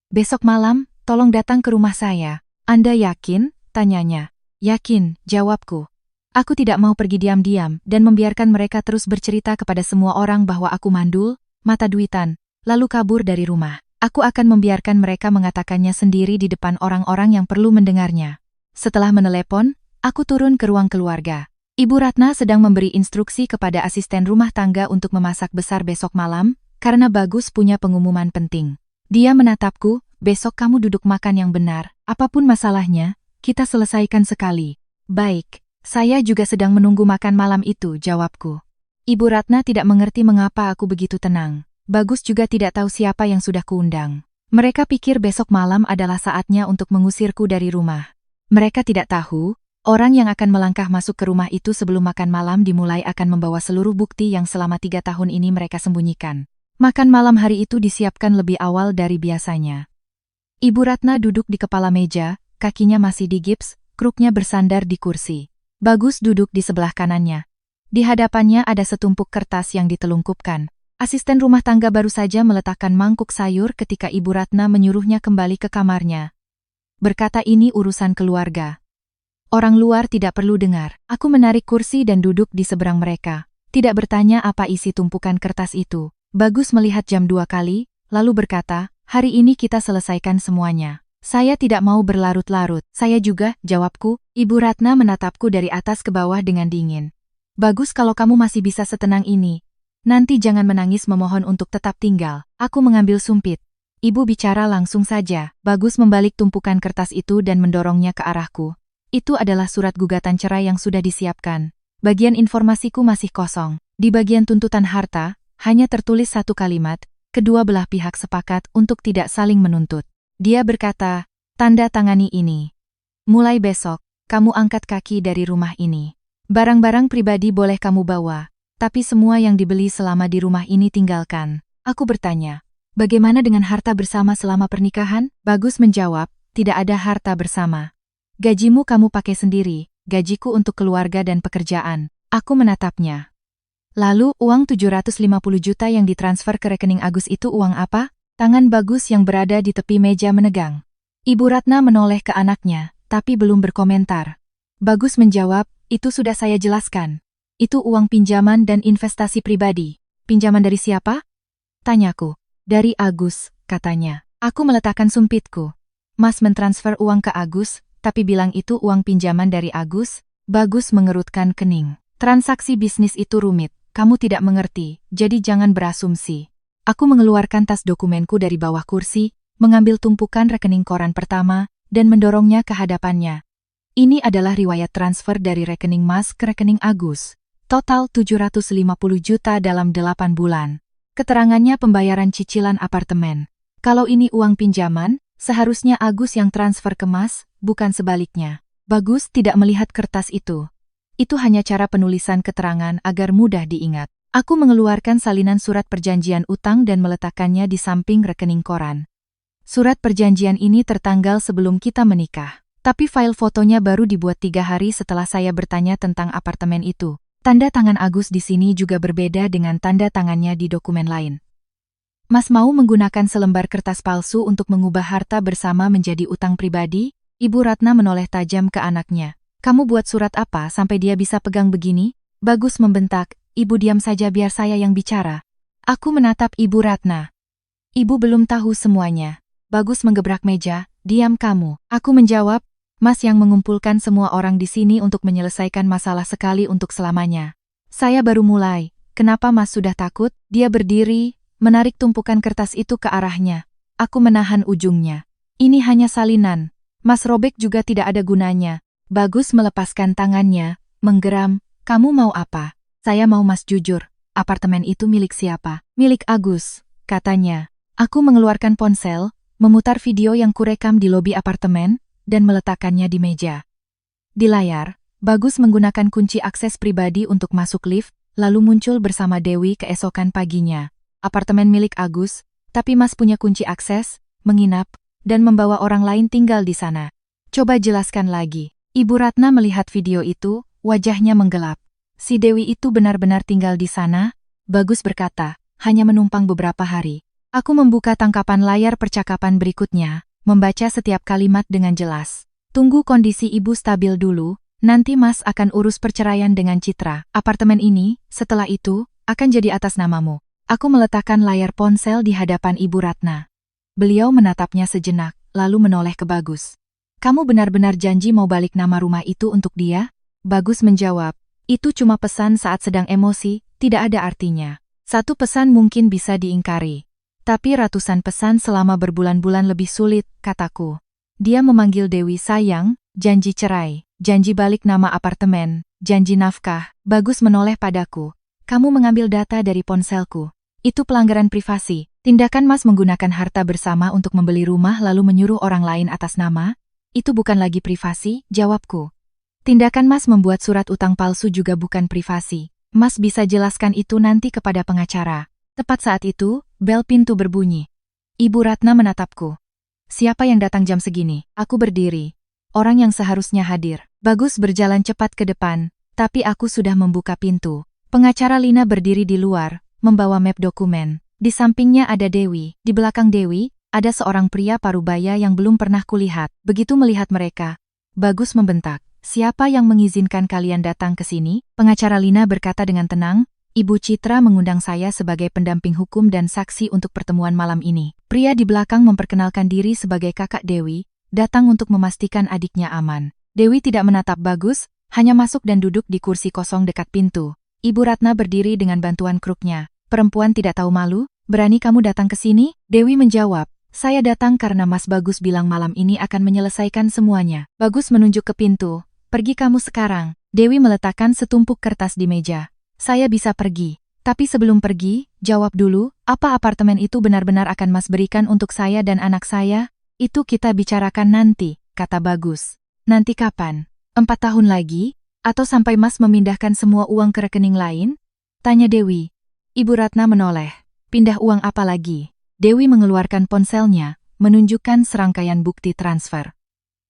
Speaker 1: Besok malam, tolong datang ke rumah saya. Anda yakin? Tanyanya. Yakin, jawabku. Aku tidak mau pergi diam-diam dan membiarkan mereka terus bercerita kepada semua orang bahwa aku mandul, mata duitan, lalu kabur dari rumah. Aku akan membiarkan mereka mengatakannya sendiri di depan orang-orang yang perlu mendengarnya. Setelah menelepon, aku turun ke ruang keluarga. Ibu Ratna sedang memberi instruksi kepada asisten rumah tangga untuk memasak besar besok malam, karena Bagus punya pengumuman penting. Dia menatapku, besok kamu duduk makan yang benar, apapun masalahnya, kita selesaikan sekali. Baik, saya juga sedang menunggu makan malam itu, jawabku. Ibu Ratna tidak mengerti mengapa aku begitu tenang. Bagus juga tidak tahu siapa yang sudah kuundang. Mereka pikir besok malam adalah saatnya untuk mengusirku dari rumah. Mereka tidak tahu, orang yang akan melangkah masuk ke rumah itu sebelum makan malam dimulai akan membawa seluruh bukti yang selama 3 tahun ini mereka sembunyikan. Makan malam hari itu disiapkan lebih awal dari biasanya. Ibu Ratna duduk di kepala meja, kakinya masih digips, kruknya bersandar di kursi. Bagus duduk di sebelah kanannya. Di hadapannya ada setumpuk kertas yang ditelungkupkan. Asisten rumah tangga baru saja meletakkan mangkuk sayur ketika Ibu Ratna menyuruhnya kembali ke kamarnya. Berkata ini urusan keluarga. Orang luar tidak perlu dengar. Aku menarik kursi dan duduk di seberang mereka. Tidak bertanya apa isi tumpukan kertas itu. Bagus melihat jam 2 kali, lalu berkata, hari ini kita selesaikan semuanya. Saya tidak mau berlarut-larut. Saya juga, jawabku. Ibu Ratna menatapku dari atas ke bawah dengan dingin. Bagus kalau kamu masih bisa setenang ini. Nanti jangan menangis memohon untuk tetap tinggal. Aku mengambil sumpit. Ibu bicara langsung saja. Bagus membalik tumpukan kertas itu dan mendorongnya ke arahku. Itu adalah surat gugatan cerai yang sudah disiapkan. Bagian informasiku masih kosong. Di bagian tuntutan harta, hanya tertulis satu kalimat, Kedua belah pihak sepakat untuk tidak saling menuntut. Dia berkata, "Tanda tangani ini. Mulai besok, kamu angkat kaki dari rumah ini. Barang-barang pribadi boleh kamu bawa, tapi semua yang dibeli selama di rumah ini tinggalkan." Aku bertanya, "Bagaimana dengan harta bersama selama pernikahan?" Bagus menjawab, "Tidak ada harta bersama. Gajimu kamu pakai sendiri, gajiku untuk keluarga dan pekerjaan." Aku menatapnya. "Lalu uang 750 juta yang ditransfer ke rekening Agus itu uang apa?" Tangan Bagus yang berada di tepi meja menegang. Ibu Ratna menoleh ke anaknya, tapi belum berkomentar. Bagus menjawab, "Itu sudah saya jelaskan. Itu uang pinjaman dan investasi pribadi." "Pinjaman dari siapa?" tanyaku. "Dari Agus," katanya. Aku meletakkan sumpitku. "Mas mentransfer uang ke Agus, tapi bilang itu uang pinjaman dari Agus?" Bagus mengerutkan kening. "Transaksi bisnis itu rumit. Kamu tidak mengerti, jadi jangan berasumsi." Aku mengeluarkan tas dokumenku dari bawah kursi, mengambil tumpukan rekening koran pertama, dan mendorongnya ke hadapannya. Ini adalah riwayat transfer dari rekening Mas ke rekening Agus. Total 750 juta dalam 8 bulan. Keterangannya pembayaran cicilan apartemen. Kalau ini uang pinjaman, seharusnya Agus yang transfer ke Mas, bukan sebaliknya. Bagus tidak melihat kertas itu. Itu hanya cara penulisan keterangan agar mudah diingat. Aku mengeluarkan salinan surat perjanjian utang dan meletakkannya di samping rekening koran. Surat perjanjian ini tertanggal sebelum kita menikah. Tapi file fotonya baru dibuat 3 hari setelah saya bertanya tentang apartemen itu. Tanda tangan Agus di sini juga berbeda dengan tanda tangannya di dokumen lain. "Mas mau menggunakan selembar kertas palsu untuk mengubah harta bersama menjadi utang pribadi?" Ibu Ratna menoleh tajam ke anaknya. "Kamu buat surat apa sampai dia bisa pegang begini?" Bagus membentak, "Ibu diam saja biar saya yang bicara." Aku menatap Ibu Ratna. "Ibu belum tahu semuanya." Bagus menggebrak meja, "Diam kamu." Aku menjawab, "Mas yang mengumpulkan semua orang di sini untuk menyelesaikan masalah sekali untuk selamanya. Saya baru mulai. Kenapa Mas sudah takut?" Dia berdiri, menarik tumpukan kertas itu ke arahnya. Aku menahan ujungnya. "Ini hanya salinan. Mas robek juga tidak ada gunanya." Bagus melepaskan tangannya, menggeram, "Kamu mau apa?" "Saya mau Mas jujur. Apartemen itu milik siapa?" "Milik Agus," katanya. Aku mengeluarkan ponsel, memutar video yang kurekam di lobi apartemen, dan meletakkannya di meja. Di layar, Bagus menggunakan kunci akses pribadi untuk masuk lift, lalu muncul bersama Dewi keesokan paginya. Apartemen milik Agus, tapi Mas punya kunci akses, menginap, dan membawa orang lain tinggal di sana. "Coba jelaskan lagi." Ibu Ratna melihat video itu, wajahnya menggelap. "Si Dewi itu benar-benar tinggal di sana?" Bagus berkata, "Hanya menumpang beberapa hari." Aku membuka tangkapan layar percakapan berikutnya, membaca setiap kalimat dengan jelas. "Tunggu kondisi ibu stabil dulu, nanti Mas akan urus perceraian dengan Citra. Apartemen ini, setelah itu, akan jadi atas namamu." Aku meletakkan layar ponsel di hadapan Ibu Ratna. Beliau menatapnya sejenak, lalu menoleh ke Bagus. "Kamu benar-benar janji mau balik nama rumah itu untuk dia?" Bagus menjawab, "Itu cuma pesan saat sedang emosi, tidak ada artinya. Satu pesan mungkin bisa diingkari. Tapi ratusan pesan selama berbulan-bulan lebih sulit," kataku. Dia memanggil Dewi sayang, janji cerai, janji balik nama apartemen, janji nafkah. Bagus menoleh padaku. "Kamu mengambil data dari ponselku. Itu pelanggaran privasi. Tindakan Mas menggunakan harta bersama untuk membeli rumah lalu menyuruh orang lain atas nama? Itu bukan lagi privasi," jawabku. "Tindakan Mas membuat surat utang palsu juga bukan privasi. Mas bisa jelaskan itu nanti kepada pengacara." Tepat saat itu, bel pintu berbunyi. Ibu Ratna menatapku. "Siapa yang datang jam segini?" Aku berdiri. Orang yang seharusnya hadir. Bagus berjalan cepat ke depan, tapi aku sudah membuka pintu. Pengacara Lina berdiri di luar, membawa map dokumen. Di sampingnya ada Dewi. Di belakang Dewi, ada seorang pria parubaya yang belum pernah kulihat. Begitu melihat mereka, Bagus membentak, "Siapa yang mengizinkan kalian datang ke sini?" Pengacara Lina berkata dengan tenang, "Ibu Citra mengundang saya sebagai pendamping hukum dan saksi untuk pertemuan malam ini." Pria di belakang memperkenalkan diri sebagai kakak Dewi, datang untuk memastikan adiknya aman. Dewi tidak menatap Bagus, hanya masuk dan duduk di kursi kosong dekat pintu. Ibu Ratna berdiri dengan bantuan kruknya. "Perempuan tidak tahu malu, berani kamu datang ke sini?" Dewi menjawab, "Saya datang karena Mas Bagus bilang malam ini akan menyelesaikan semuanya." Bagus menunjuk ke pintu. "Pergi kamu sekarang." Dewi meletakkan setumpuk kertas di meja. "Saya bisa pergi, Tapi sebelum pergi, jawab dulu, apa apartemen itu benar-benar akan Mas berikan untuk saya dan anak saya? Itu kita bicarakan nanti, kata Bagus. Nanti kapan? 4 tahun lagi? Atau sampai Mas memindahkan semua uang ke rekening lain? Tanya Dewi. Ibu Ratna menoleh. Pindah uang apa lagi? Dewi mengeluarkan ponselnya, menunjukkan serangkaian bukti transfer.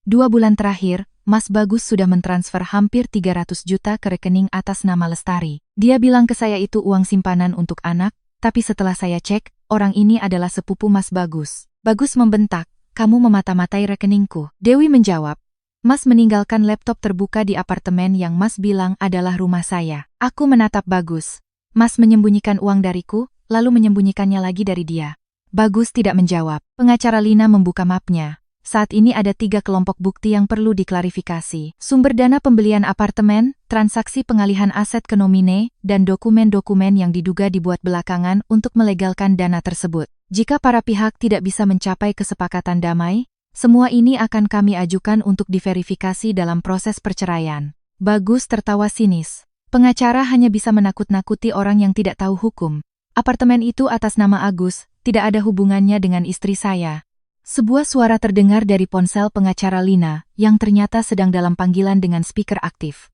Speaker 1: 2 bulan terakhir, Mas Bagus sudah mentransfer hampir 300 juta ke rekening atas nama Lestari. Dia bilang ke saya itu uang simpanan untuk anak, tapi setelah saya cek, orang ini adalah sepupu Mas Bagus. Bagus membentak, kamu memata-matai rekeningku. Dewi menjawab, Mas meninggalkan laptop terbuka di apartemen yang Mas bilang adalah rumah saya. Aku menatap Bagus. Mas menyembunyikan uang dariku, lalu menyembunyikannya lagi dari dia. Bagus tidak menjawab. Pengacara Lina membuka mapnya. Saat ini ada 3 kelompok bukti yang perlu diklarifikasi. Sumber dana pembelian apartemen, transaksi pengalihan aset ke nomine, dan dokumen-dokumen yang diduga dibuat belakangan untuk melegalkan dana tersebut. Jika para pihak tidak bisa mencapai kesepakatan damai, semua ini akan kami ajukan untuk diverifikasi dalam proses perceraian. Bagus tertawa sinis. Pengacara hanya bisa menakut-nakuti orang yang tidak tahu hukum. Apartemen itu atas nama Agus, tidak ada hubungannya dengan istri saya. Sebuah suara terdengar dari ponsel pengacara Lina, yang ternyata sedang dalam panggilan dengan speaker aktif.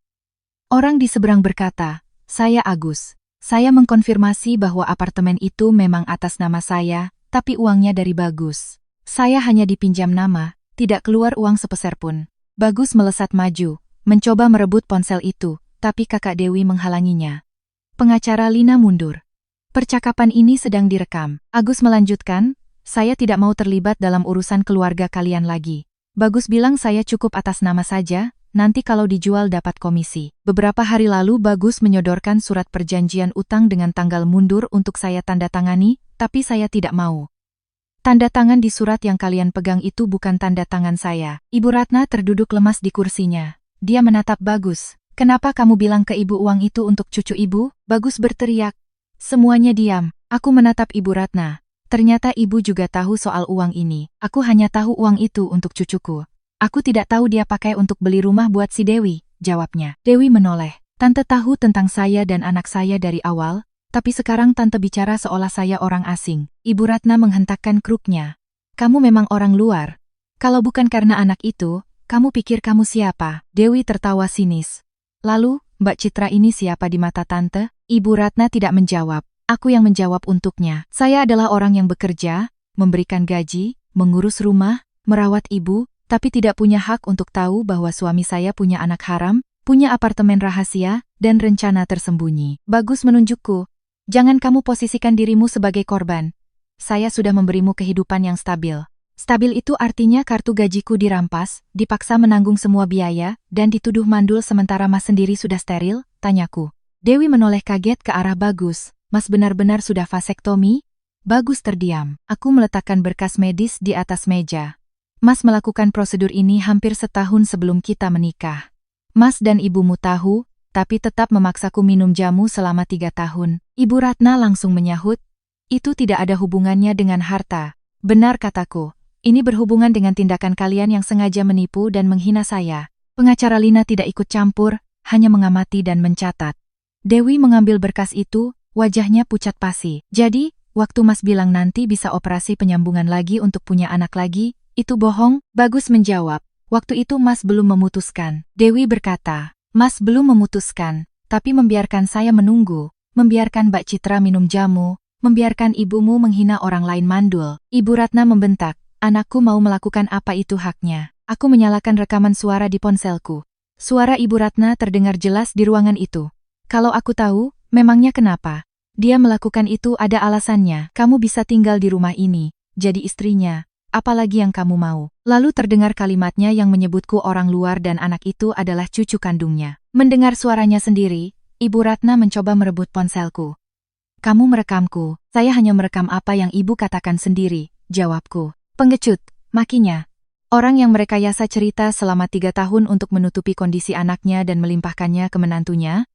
Speaker 1: Orang di seberang berkata, saya Agus. Saya mengkonfirmasi bahwa apartemen itu memang atas nama saya, tapi uangnya dari Bagus. Saya hanya dipinjam nama, tidak keluar uang sepeser pun. Bagus melesat maju, mencoba merebut ponsel itu, tapi kakak Dewi menghalanginya. Pengacara Lina mundur. Percakapan ini sedang direkam. Agus melanjutkan, saya tidak mau terlibat dalam urusan keluarga kalian lagi. Bagus bilang saya cukup atas nama saja, nanti kalau dijual dapat komisi. Beberapa hari lalu Bagus menyodorkan surat perjanjian utang dengan tanggal mundur untuk saya tanda tangani, tapi saya tidak mau. Tanda tangan di surat yang kalian pegang itu bukan tanda tangan saya. Ibu Ratna terduduk lemas di kursinya. Dia menatap Bagus. Kenapa kamu bilang ke ibu uang itu untuk cucu ibu? Bagus berteriak. Semuanya diam. Aku menatap Ibu Ratna. Ternyata ibu juga tahu soal uang ini. Aku hanya tahu uang itu untuk cucuku. Aku tidak tahu dia pakai untuk beli rumah buat si Dewi, jawabnya. Dewi menoleh. Tante tahu tentang saya dan anak saya dari awal, tapi sekarang tante bicara seolah saya orang asing. Ibu Ratna menghentakkan kruknya. Kamu memang orang luar. Kalau bukan karena anak itu, kamu pikir kamu siapa? Dewi tertawa sinis. Lalu, Mbak Citra ini siapa di mata tante? Ibu Ratna tidak menjawab. Aku yang menjawab untuknya. Saya adalah orang yang bekerja, memberikan gaji, mengurus rumah, merawat ibu, tapi tidak punya hak untuk tahu bahwa suami saya punya anak haram, punya apartemen rahasia, dan rencana tersembunyi. Bagus menunjukku. Jangan kamu posisikan dirimu sebagai korban. Saya sudah memberimu kehidupan yang stabil. Stabil itu artinya kartu gajiku dirampas, dipaksa menanggung semua biaya, dan dituduh mandul sementara Mas sendiri sudah steril, tanyaku. Dewi menoleh kaget ke arah Bagus. Mas benar-benar sudah vasektomi? Bagus terdiam. Aku meletakkan berkas medis di atas meja. Mas melakukan prosedur ini hampir setahun sebelum kita menikah. Mas dan ibumu tahu, tapi tetap memaksaku minum jamu selama 3 tahun. Ibu Ratna langsung menyahut, itu tidak ada hubungannya dengan harta. Benar kataku, ini berhubungan dengan tindakan kalian yang sengaja menipu dan menghina saya. Pengacara Lina tidak ikut campur, hanya mengamati dan mencatat. Dewi mengambil berkas itu, wajahnya pucat pasi. Jadi, waktu Mas bilang nanti bisa operasi penyambungan lagi untuk punya anak lagi, itu bohong? Bagus menjawab. Waktu itu Mas belum memutuskan. Dewi berkata, Mas belum memutuskan, tapi membiarkan saya menunggu, membiarkan Mbak Citra minum jamu, membiarkan ibumu menghina orang lain mandul. Ibu Ratna membentak, anakku mau melakukan apa itu haknya. Aku menyalakan rekaman suara di ponselku. Suara Ibu Ratna terdengar jelas di ruangan itu. Kalau aku tahu, memangnya kenapa? Dia melakukan itu ada alasannya. Kamu bisa tinggal di rumah ini, jadi istrinya. Apalagi yang kamu mau. Lalu terdengar kalimatnya yang menyebutku orang luar dan anak itu adalah cucu kandungnya. Mendengar suaranya sendiri, Ibu Ratna mencoba merebut ponselku. Kamu merekamku. Saya hanya merekam apa yang ibu katakan sendiri, jawabku. Pengecut, makinya. Orang yang merekayasa cerita selama 3 tahun untuk menutupi kondisi anaknya dan melimpahkannya ke menantunya?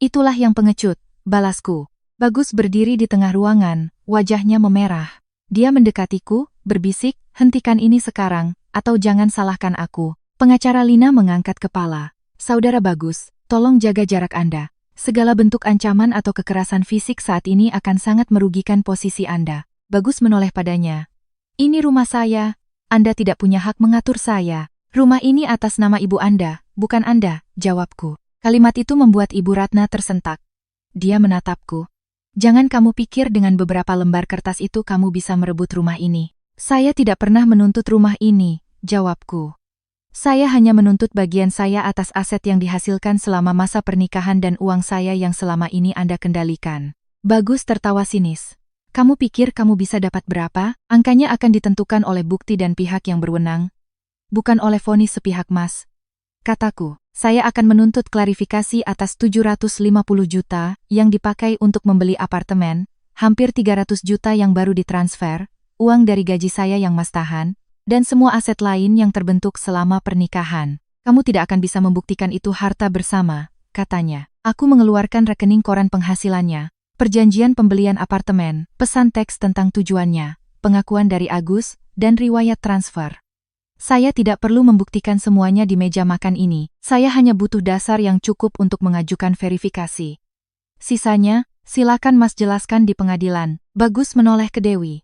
Speaker 1: Itulah yang pengecut, balasku. Bagus berdiri di tengah ruangan, wajahnya memerah. Dia mendekatiku, berbisik, hentikan ini sekarang, atau jangan salahkan aku. Pengacara Lina mengangkat kepala. Saudara Bagus, tolong jaga jarak Anda. Segala bentuk ancaman atau kekerasan fisik saat ini akan sangat merugikan posisi Anda. Bagus menoleh padanya. Ini rumah saya. Anda tidak punya hak mengatur saya. Rumah ini atas nama ibu Anda, bukan Anda, jawabku. Kalimat itu membuat Ibu Ratna tersentak. Dia menatapku. Jangan kamu pikir dengan beberapa lembar kertas itu kamu bisa merebut rumah ini. Saya tidak pernah menuntut rumah ini, jawabku. Saya hanya menuntut bagian saya atas aset yang dihasilkan selama masa pernikahan dan uang saya yang selama ini Anda kendalikan. Bagus tertawa sinis. Kamu pikir kamu bisa dapat berapa? Angkanya akan ditentukan oleh bukti dan pihak yang berwenang, bukan oleh vonis sepihak, Mas. Kataku, saya akan menuntut klarifikasi atas 750 juta yang dipakai untuk membeli apartemen, hampir 300 juta yang baru ditransfer, uang dari gaji saya yang Mas tahan, dan semua aset lain yang terbentuk selama pernikahan. Kamu tidak akan bisa membuktikan itu harta bersama, katanya. Aku mengeluarkan rekening koran penghasilannya, perjanjian pembelian apartemen, pesan teks tentang tujuannya, pengakuan dari Agus, dan riwayat transfer. Saya tidak perlu membuktikan semuanya di meja makan ini, saya hanya butuh dasar yang cukup untuk mengajukan verifikasi. Sisanya, silakan Mas jelaskan di pengadilan. Bagus menoleh ke Dewi.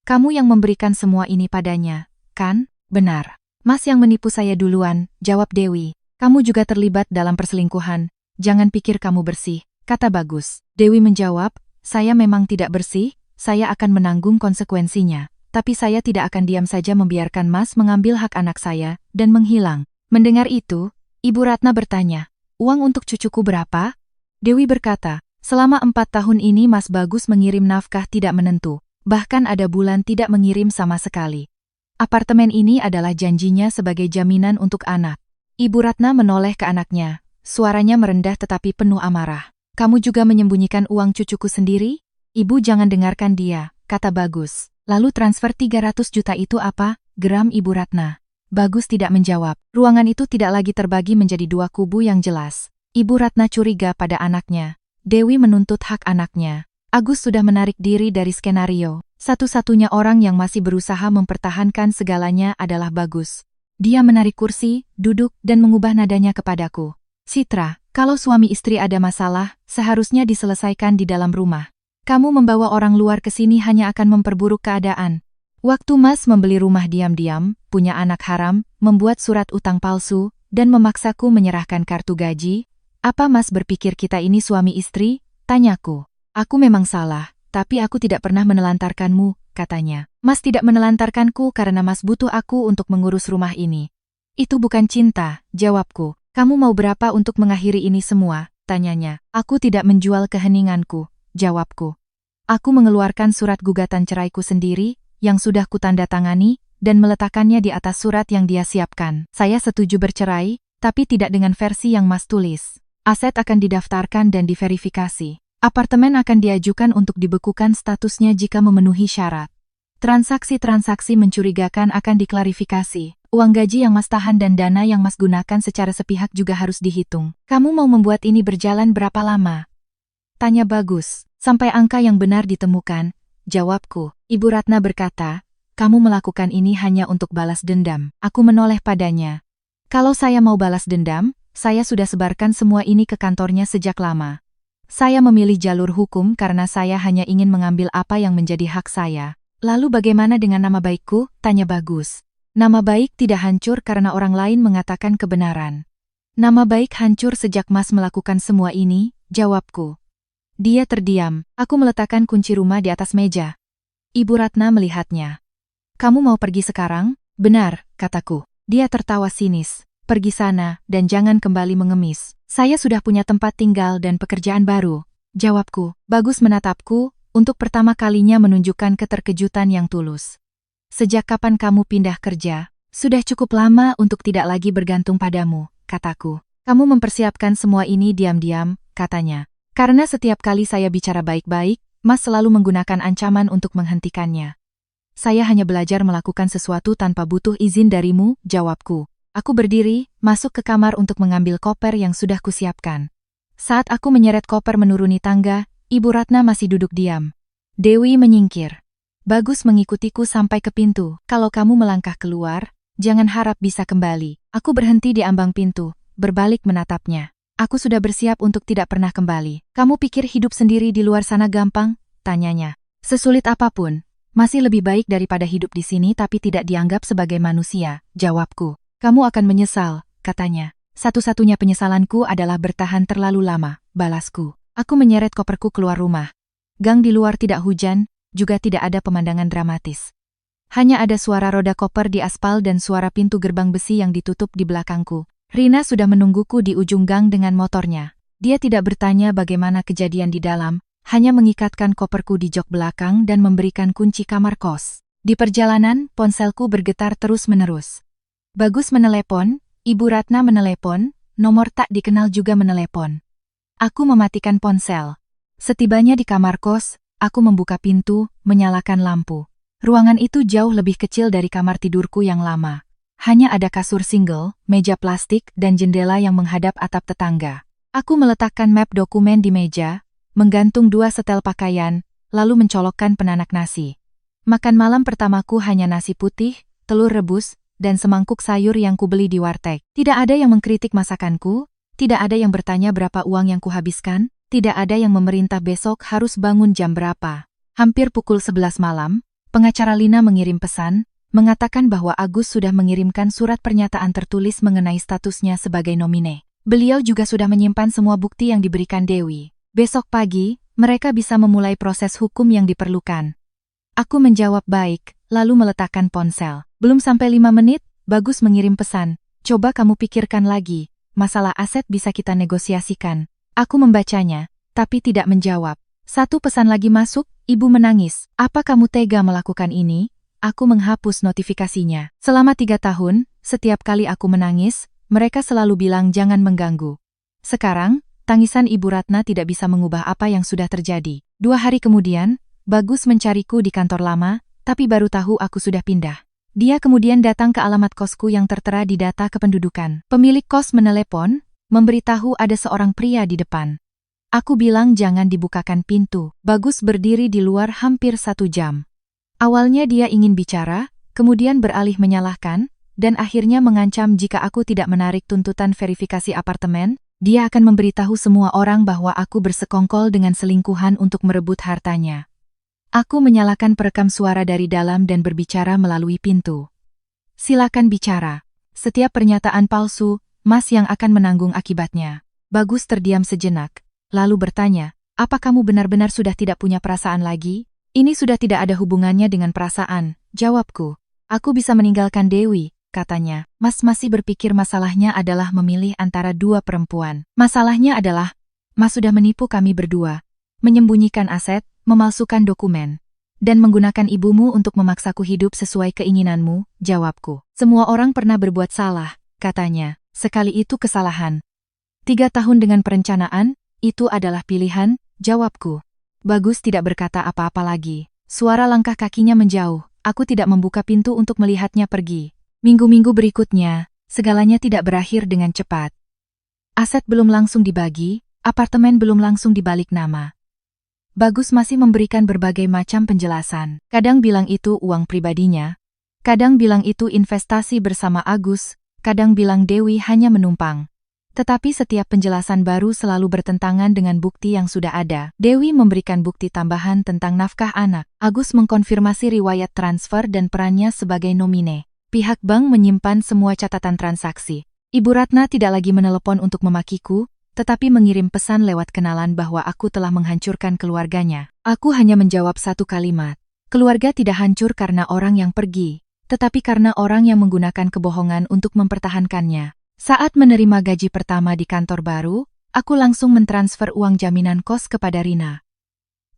Speaker 1: Kamu yang memberikan semua ini padanya, kan? Benar. Mas yang menipu saya duluan, jawab Dewi. Kamu juga terlibat dalam perselingkuhan. Jangan pikir kamu bersih, kata Bagus. Dewi menjawab, saya memang tidak bersih, saya akan menanggung konsekuensinya. Tapi saya tidak akan diam saja membiarkan Mas mengambil hak anak saya dan menghilang. Mendengar itu, Ibu Ratna bertanya, uang untuk cucuku berapa? Dewi berkata, selama 4 tahun ini Mas Bagus mengirim nafkah tidak menentu. Bahkan ada bulan tidak mengirim sama sekali. Apartemen ini adalah janjinya sebagai jaminan untuk anak. Ibu Ratna menoleh ke anaknya. Suaranya merendah tetapi penuh amarah. Kamu juga menyembunyikan uang cucuku sendiri? Ibu jangan dengarkan dia, kata Bagus. Lalu transfer 300 juta itu apa? Geram Ibu Ratna. Bagus tidak menjawab. Ruangan itu tidak lagi terbagi menjadi 2 kubu yang jelas. Ibu Ratna curiga pada anaknya. Dewi menuntut hak anaknya. Agus sudah menarik diri dari skenario. Satu-satunya orang yang masih berusaha mempertahankan segalanya adalah Bagus. Dia menarik kursi, duduk, dan mengubah nadanya kepadaku. Citra, kalau suami istri ada masalah, seharusnya diselesaikan di dalam rumah. Kamu membawa orang luar ke sini hanya akan memperburuk keadaan. Waktu Mas membeli rumah diam-diam, punya anak haram, membuat surat utang palsu, dan memaksaku menyerahkan kartu gaji, apa Mas berpikir kita ini suami istri? Tanyaku. Aku memang salah. Tapi aku tidak pernah menelantarkanmu, katanya. Mas tidak menelantarkanku karena Mas butuh aku untuk mengurus rumah ini. Itu bukan cinta, jawabku. Kamu mau berapa untuk mengakhiri ini semua? Tanyanya. Aku tidak menjual keheninganku, jawabku. Aku mengeluarkan surat gugatan ceraiku sendiri, yang sudah kutandatangani, dan meletakkannya di atas surat yang dia siapkan. Saya setuju bercerai, tapi tidak dengan versi yang Mas tulis. Aset akan didaftarkan dan diverifikasi. Apartemen akan diajukan untuk dibekukan statusnya jika memenuhi syarat. Transaksi-transaksi mencurigakan akan diklarifikasi. Uang gaji yang Mas tahan dan dana yang Mas gunakan secara sepihak juga harus dihitung. Kamu mau membuat ini berjalan berapa lama? Tanya Bagus. Sampai angka yang benar ditemukan, jawabku. Ibu Ratna berkata, kamu melakukan ini hanya untuk balas dendam. Aku menoleh padanya. Kalau saya mau balas dendam, saya sudah sebarkan semua ini ke kantornya sejak lama. Saya memilih jalur hukum karena saya hanya ingin mengambil apa yang menjadi hak saya. Lalu bagaimana dengan nama baikku? Tanya Bagus. Nama baik tidak hancur karena orang lain mengatakan kebenaran. Nama baik hancur sejak Mas melakukan semua ini, jawabku. Dia terdiam. Aku meletakkan kunci rumah di atas meja. Ibu Ratna melihatnya. Kamu mau pergi sekarang? Benar, kataku. Dia tertawa sinis. Pergi sana, dan jangan kembali mengemis. Saya sudah punya tempat tinggal dan pekerjaan baru. Jawabku. Bagus menatapku, untuk pertama kalinya menunjukkan keterkejutan yang tulus. Sejak kapan kamu pindah kerja? Sudah cukup lama untuk tidak lagi bergantung padamu, kataku. Kamu mempersiapkan semua ini diam-diam, katanya. Karena setiap kali saya bicara baik-baik, Mas selalu menggunakan ancaman untuk menghentikannya. Saya hanya belajar melakukan sesuatu tanpa butuh izin darimu, jawabku. Aku berdiri, masuk ke kamar untuk mengambil koper yang sudah kusiapkan. Saat aku menyeret koper menuruni tangga, Ibu Ratna masih duduk diam. Dewi menyingkir. Bagus mengikutiku sampai ke pintu. Kalau kamu melangkah keluar, jangan harap bisa kembali. Aku berhenti di ambang pintu, berbalik menatapnya. Aku sudah bersiap untuk tidak pernah kembali. Kamu pikir hidup sendiri di luar sana gampang? Tanyanya. Sesulit apapun. Masih lebih baik daripada hidup di sini tapi tidak dianggap sebagai manusia, jawabku. Kamu akan menyesal, katanya. Satu-satunya penyesalanku adalah bertahan terlalu lama, balasku. Aku menyeret koperku keluar rumah. Gang di luar tidak hujan, juga tidak ada pemandangan dramatis. Hanya ada suara roda koper di aspal dan suara pintu gerbang besi yang ditutup di belakangku. Rina sudah menungguku di ujung gang dengan motornya. Dia tidak bertanya bagaimana kejadian di dalam, hanya mengikatkan koperku di jok belakang dan memberikan kunci kamar kos. Di perjalanan, ponselku bergetar terus-menerus. Bagus menelepon, Ibu Ratna menelepon, nomor tak dikenal juga menelepon. Aku mematikan ponsel. Setibanya di kamar kos, aku membuka pintu, menyalakan lampu. Ruangan itu jauh lebih kecil dari kamar tidurku yang lama. Hanya ada kasur single, meja plastik, dan jendela yang menghadap atap tetangga. Aku meletakkan map dokumen di meja, menggantung 2 setel pakaian, lalu mencolokkan penanak nasi. Makan malam pertamaku hanya nasi putih, telur rebus, dan semangkuk sayur yang kubeli di warteg. Tidak ada yang mengkritik masakanku, tidak ada yang bertanya berapa uang yang kuhabiskan, tidak ada yang memerintah besok harus bangun jam berapa. Hampir pukul 11 malam, pengacara Lina mengirim pesan, mengatakan bahwa Agus sudah mengirimkan surat pernyataan tertulis mengenai statusnya sebagai nomine. Beliau juga sudah menyimpan semua bukti yang diberikan Dewi. Besok pagi, mereka bisa memulai proses hukum yang diperlukan. Aku menjawab baik, lalu meletakkan ponsel. Belum sampai 5 menit, Bagus mengirim pesan. Coba kamu pikirkan lagi, masalah aset bisa kita negosiasikan. Aku membacanya, tapi tidak menjawab. Satu pesan lagi masuk, ibu menangis. Apa kamu tega melakukan ini? Aku menghapus notifikasinya. Selama 3 tahun, setiap kali aku menangis, mereka selalu bilang jangan mengganggu. Sekarang, tangisan Ibu Ratna tidak bisa mengubah apa yang sudah terjadi. 2 hari kemudian, Bagus mencariku di kantor lama, tapi baru tahu aku sudah pindah. Dia kemudian datang ke alamat kosku yang tertera di data kependudukan. Pemilik kos menelepon, memberitahu ada seorang pria di depan. Aku bilang jangan dibukakan pintu. Bagus berdiri di luar hampir 1 jam. Awalnya dia ingin bicara, kemudian beralih menyalahkan, dan akhirnya mengancam jika aku tidak menarik tuntutan verifikasi apartemen, dia akan memberitahu semua orang bahwa aku bersekongkol dengan selingkuhan untuk merebut hartanya. Aku menyalakan perekam suara dari dalam dan berbicara melalui pintu. Silakan bicara. Setiap pernyataan palsu, Mas yang akan menanggung akibatnya. Bagus terdiam sejenak, lalu bertanya, apa kamu benar-benar sudah tidak punya perasaan lagi? Ini sudah tidak ada hubungannya dengan perasaan, jawabku. Aku bisa meninggalkan Dewi, katanya. Mas masih berpikir masalahnya adalah memilih antara 2 perempuan. Masalahnya adalah, Mas sudah menipu kami berdua, menyembunyikan aset, memalsukan dokumen, dan menggunakan ibumu untuk memaksaku hidup sesuai keinginanmu, jawabku. Semua orang pernah berbuat salah, katanya. Sekali itu kesalahan. 3 tahun dengan perencanaan, itu adalah pilihan, jawabku. Bagus tidak berkata apa-apa lagi. Suara langkah kakinya menjauh. Aku tidak membuka pintu untuk melihatnya pergi. Minggu-minggu berikutnya, segalanya tidak berakhir dengan cepat. Aset belum langsung dibagi, apartemen belum langsung dibalik nama. Bagus masih memberikan berbagai macam penjelasan. Kadang bilang itu uang pribadinya, kadang bilang itu investasi bersama Agus, kadang bilang Dewi hanya menumpang. Tetapi setiap penjelasan baru selalu bertentangan dengan bukti yang sudah ada. Dewi memberikan bukti tambahan tentang nafkah anak. Agus mengkonfirmasi riwayat transfer dan perannya sebagai nomine. Pihak bank menyimpan semua catatan transaksi. Ibu Ratna tidak lagi menelepon untuk memakiku, tetapi mengirim pesan lewat kenalan bahwa aku telah menghancurkan keluarganya. Aku hanya menjawab 1 kalimat. Keluarga tidak hancur karena orang yang pergi, tetapi karena orang yang menggunakan kebohongan untuk mempertahankannya. Saat menerima gaji pertama di kantor baru, aku langsung mentransfer uang jaminan kos kepada Rina.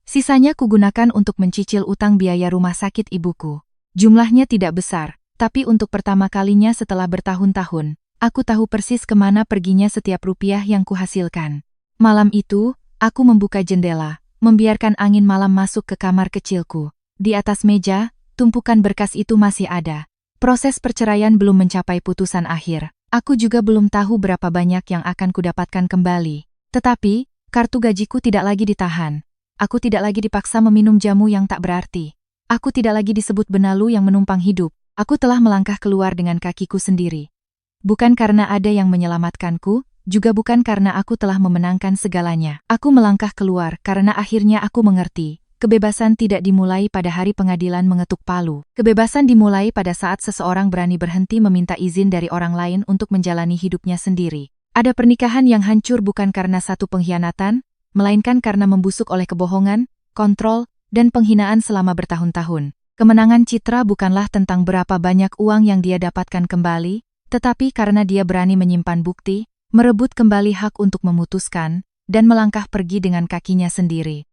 Speaker 1: Sisanya kugunakan untuk mencicil utang biaya rumah sakit ibuku. Jumlahnya tidak besar, tapi untuk pertama kalinya setelah bertahun-tahun, aku tahu persis kemana perginya setiap rupiah yang kuhasilkan. Malam itu, aku membuka jendela, membiarkan angin malam masuk ke kamar kecilku. Di atas meja, tumpukan berkas itu masih ada. Proses perceraian belum mencapai putusan akhir. Aku juga belum tahu berapa banyak yang akan kudapatkan kembali. Tetapi, kartu gajiku tidak lagi ditahan. Aku tidak lagi dipaksa meminum jamu yang tak berarti. Aku tidak lagi disebut benalu yang menumpang hidup. Aku telah melangkah keluar dengan kakiku sendiri. Bukan karena ada yang menyelamatkanku, juga bukan karena aku telah memenangkan segalanya. Aku melangkah keluar karena akhirnya aku mengerti. Kebebasan tidak dimulai pada hari pengadilan mengetuk palu. Kebebasan dimulai pada saat seseorang berani berhenti meminta izin dari orang lain untuk menjalani hidupnya sendiri. Ada pernikahan yang hancur bukan karena satu pengkhianatan, melainkan karena membusuk oleh kebohongan, kontrol, dan penghinaan selama bertahun-tahun. Kemenangan Citra bukanlah tentang berapa banyak uang yang dia dapatkan kembali, tetapi karena dia berani menyimpan bukti, merebut kembali hak untuk memutuskan, dan melangkah pergi dengan kakinya sendiri.